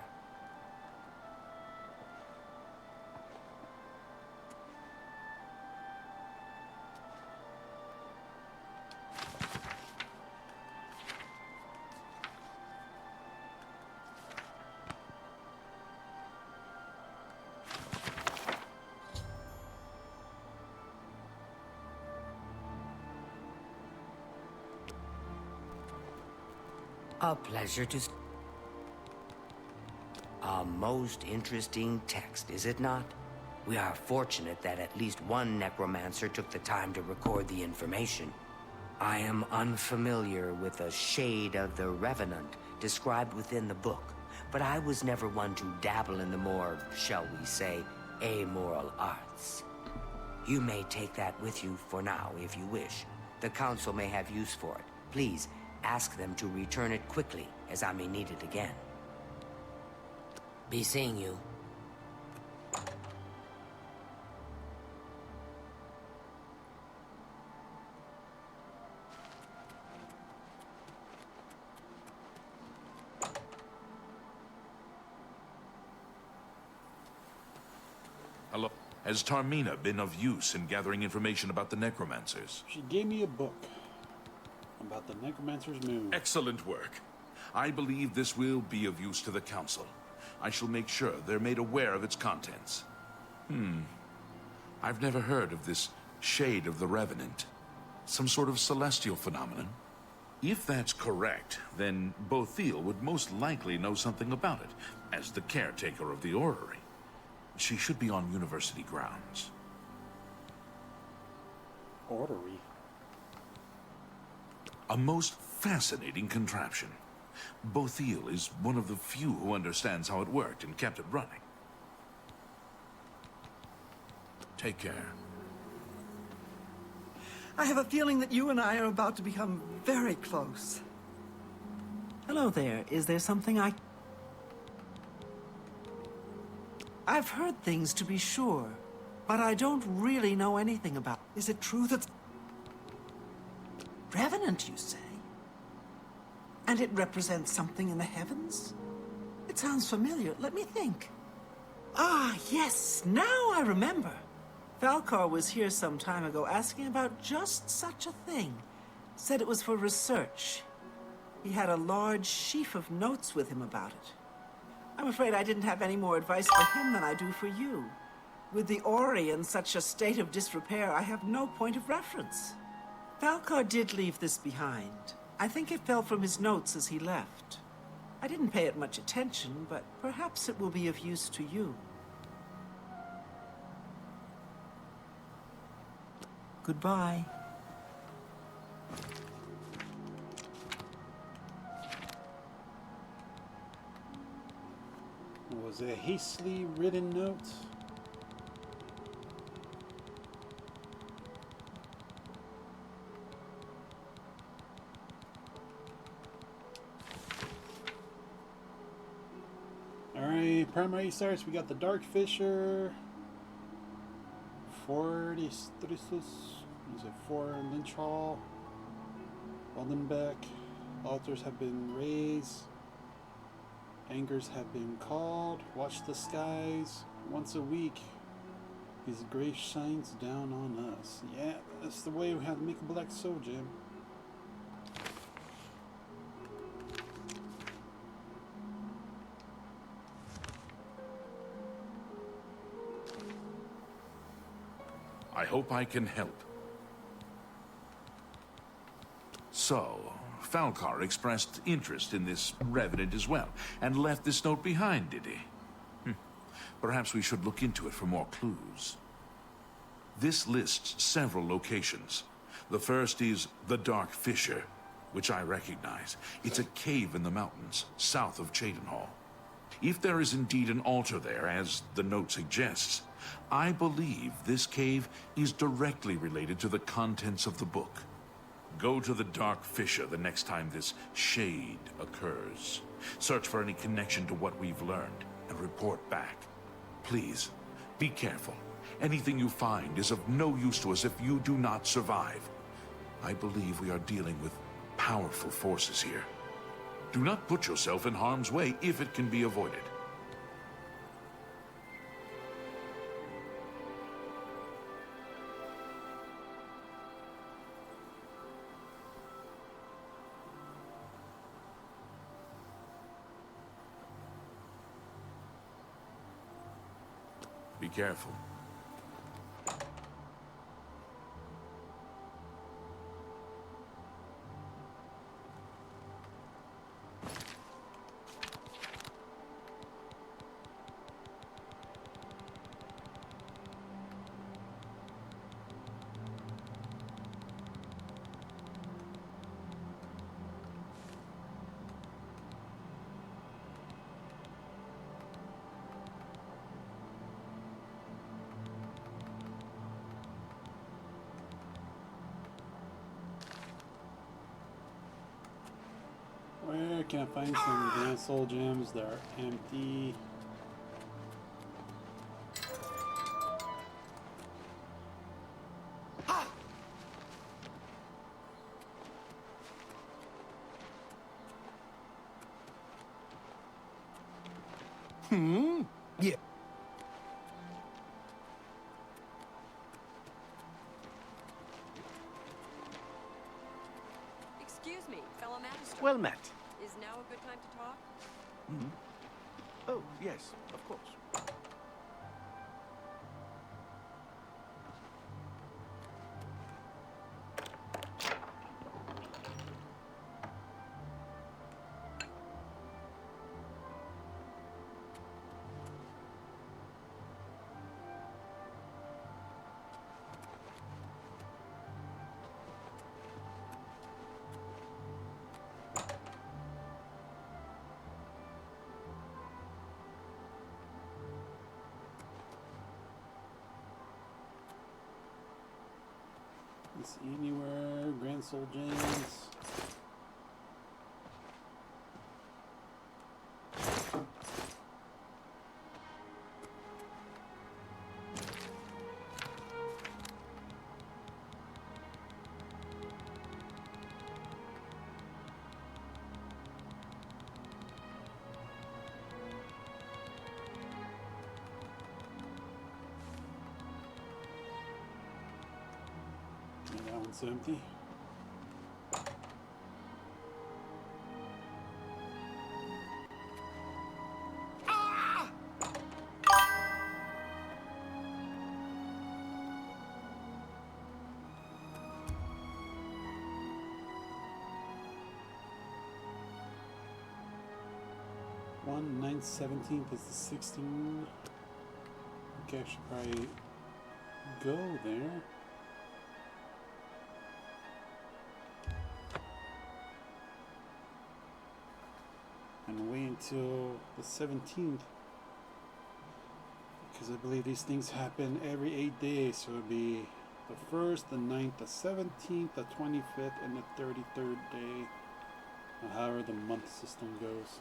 A pleasure to... A most interesting text, is it not? We are fortunate that at least one necromancer took the time to record the information. I am unfamiliar with the shade of the Revenant described within the book, but I was never one to dabble in the more, shall we say, amoral arts. You may take that with you for now, if you wish. The Council may have use for it. Please, ask them to return it quickly, as I may need it again. Be seeing you. Hello. Has Tarmina been of use in gathering information about the necromancers? She gave me a book about the Necromancer's Moon. Excellent work. I believe this will be of use to the Council. I shall make sure they're made aware of its contents. I've never heard of this shade of the Revenant. Some sort of celestial phenomenon? If that's correct, then Bothil would most likely know something about it, as the caretaker of the orrery. She should be on university grounds. Orrery? A most fascinating contraption. Bothil is one of the few who understands how it worked and kept it running. Take care. I have a feeling that you and I are about to become very close. Hello there. Is there something I've heard things, to be sure, but I don't really know anything about. Is it true that... Revenant, you say? And it represents something in the heavens? It sounds familiar. Let me think. Ah, yes, now I remember. Falcar was here some time ago asking about just such a thing. Said it was for research. He had a large sheaf of notes with him about it. I'm afraid I didn't have any more advice for him than I do for you. With the Ori in such a state of disrepair, I have no point of reference. Falcar did leave this behind. I think it fell from his notes as he left. I didn't pay it much attention, but perhaps it will be of use to you. Goodbye. Was it a hastily written note? Alright, primary starts. We got the Dark Fisher. 4 Lynch Hall. Waldenbeck. Altars have been raised. Angers have been called. Watch the skies. Once a week. His grace shines down on us. Yeah, that's the way we have to make a black soul gem. I hope I can help. So, Falcar expressed interest in this Revenant as well, and left this note behind, did he? Perhaps we should look into it for more clues. This lists several locations. The first is the Dark Fissure, which I recognize. It's a cave in the mountains, south of Cheydinhall. If there is indeed an altar there, as the note suggests, I believe this cave is directly related to the contents of the book. Go to the Dark Fissure the next time this shade occurs. Search for any connection to what we've learned and report back. Please, be careful. Anything you find is of no use to us if you do not survive. I believe we are dealing with powerful forces here. Do not put yourself in harm's way if it can be avoided. Be careful. Where can I find some advanced soul gems that are empty? Yeah. Excuse me, fellow magistrate. Well met. Is now a good time to talk? Oh, yes, of course. Is he anywhere? Grand Soul James. Yeah, that one's empty. One 9/17 is the 16. Okay, I should probably go there. And wait until the 17th. Because I believe these things happen every 8 days. So it'll be the 1st, the 9th, the 17th, the 25th, and the 33rd day. Or however the month system goes.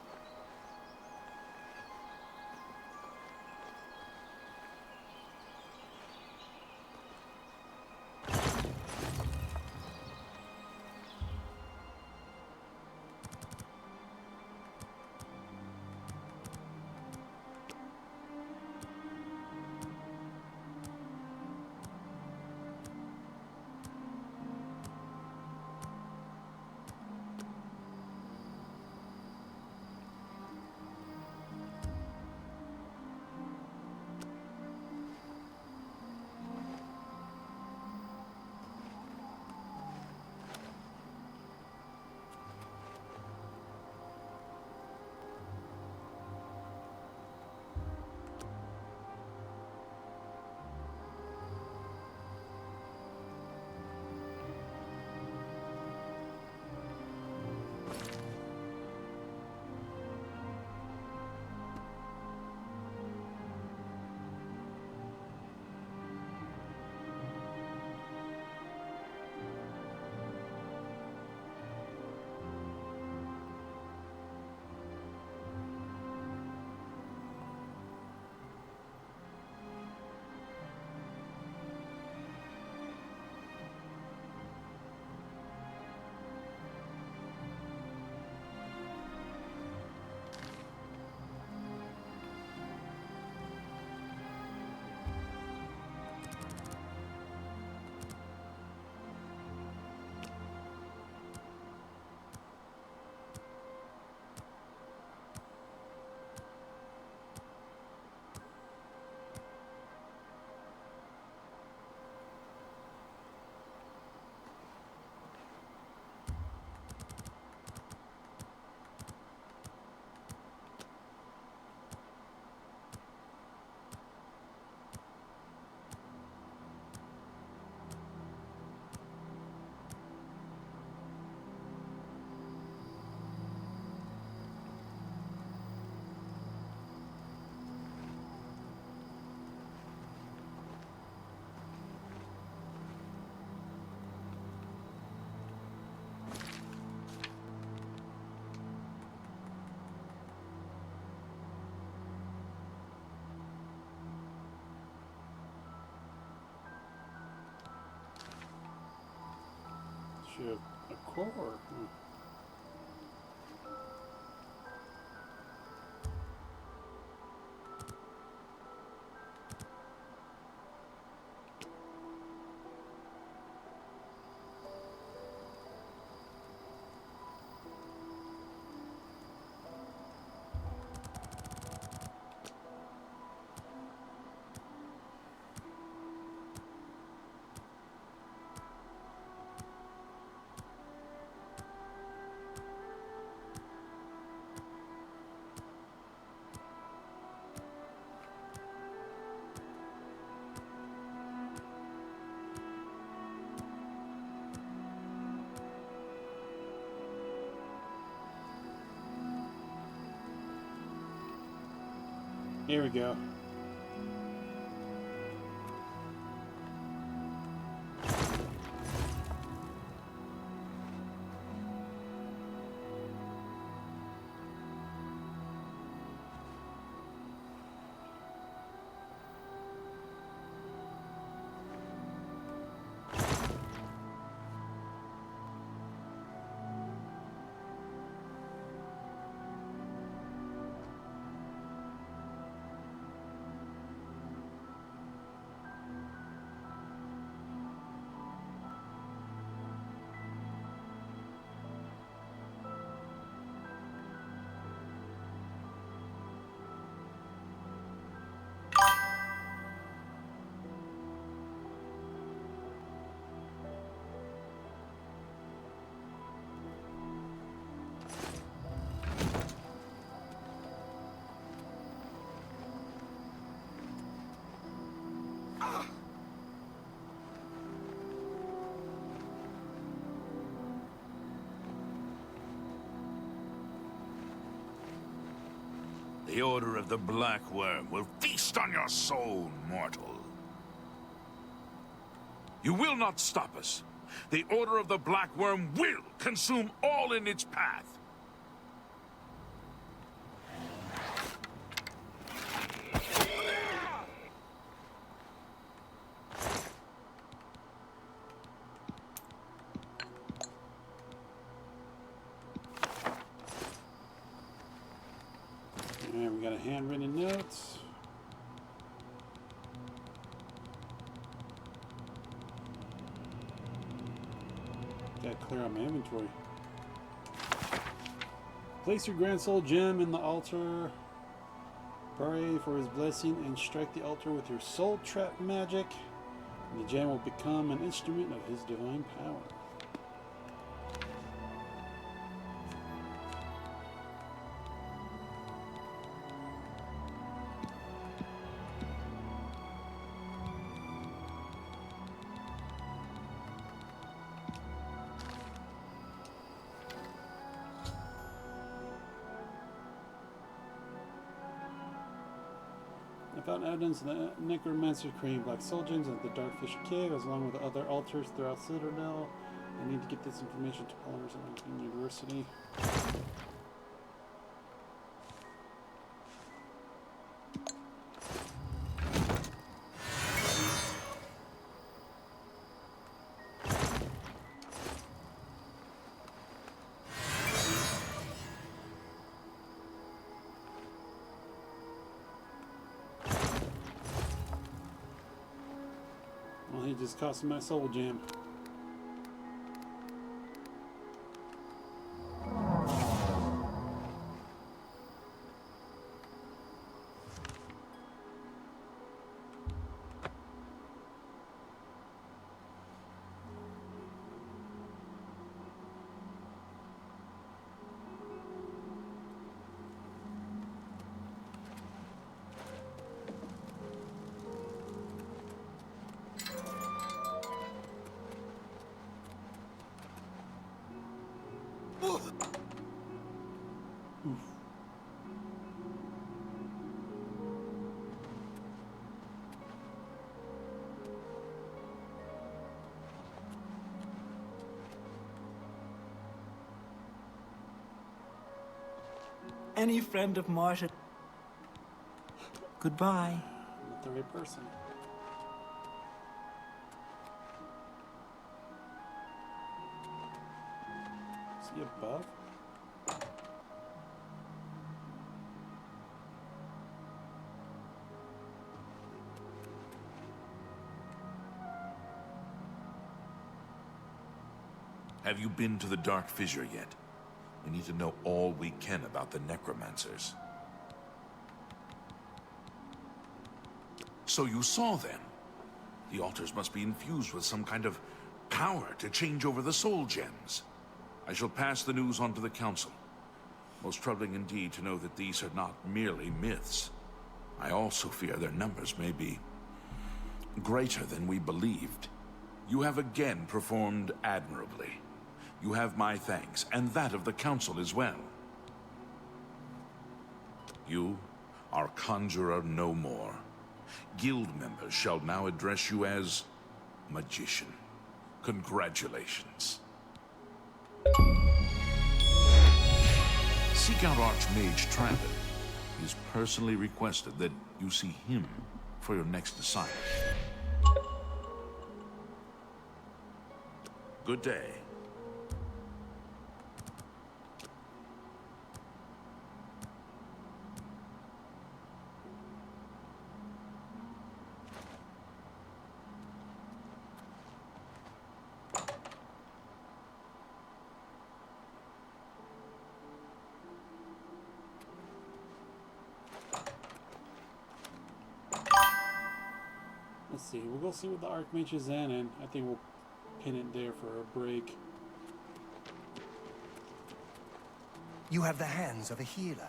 A core. Here we go. The Order of the Black Worm will feast on your soul, mortal. You will not stop us. The Order of the Black Worm will consume all in its path. And we got a handwritten note. Gotta clear out my inventory. Place your Grand Soul gem in the altar. Pray for his blessing and strike the altar with your soul trap magic. And the gem will become an instrument of his divine power. I found evidence of the necromancer creating black soul gems at the Darkfish Cave, as along with other altars throughout Citadel. I need to get this information to Palmer's University. Well, he just cost me my soul gem. Any friend of Marta. Goodbye. I'm not the right person. Is he above? Have you been to the Dark Fissure yet? We need to know all we can about the necromancers. So you saw them. The altars must be infused with some kind of power to change over the soul gems. I shall pass the news on to the Council. Most troubling indeed to know that these are not merely myths. I also fear their numbers may be greater than we believed. You have again performed admirably. You have my thanks, and that of the Council as well. You are Conjurer no more. Guild members shall now address you as Magician. Congratulations. Seek out Archmage Travis. He has personally requested that you see him for your next assignment. Good day. Let's see. We'll go see what the Archmage is in, and I think we'll pin it there for a break. You have the hands of a healer.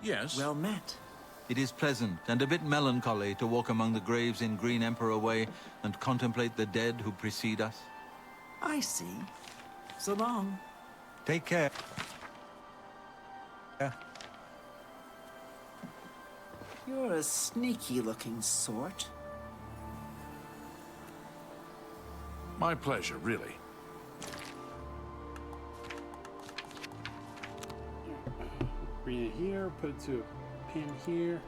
Yes? Well met. It is pleasant and a bit melancholy to walk among the graves in Green Emperor Way and contemplate the dead who precede us. I see. So long. Take care. You're a sneaky-looking sort. My pleasure, really. Bring it here, put it to a pin here.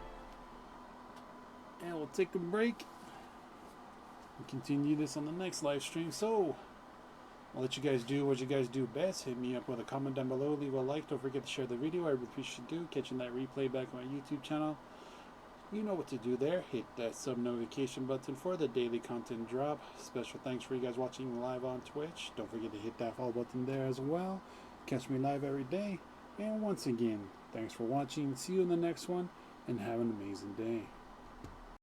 And we'll take a break. And continue this on the next live stream. So, I'll let you guys do what you guys do best. Hit me up with a comment down below. Leave a like. Don't forget to share the video. I really appreciate you do. Catching that replay back on my YouTube channel. You know what to do there. Hit that sub notification button for the daily content drop. Special thanks for you guys watching live on Twitch. Don't forget to hit that follow button there as well. Catch me live every day. And once again, thanks for watching. See you in the next one. And have an amazing day.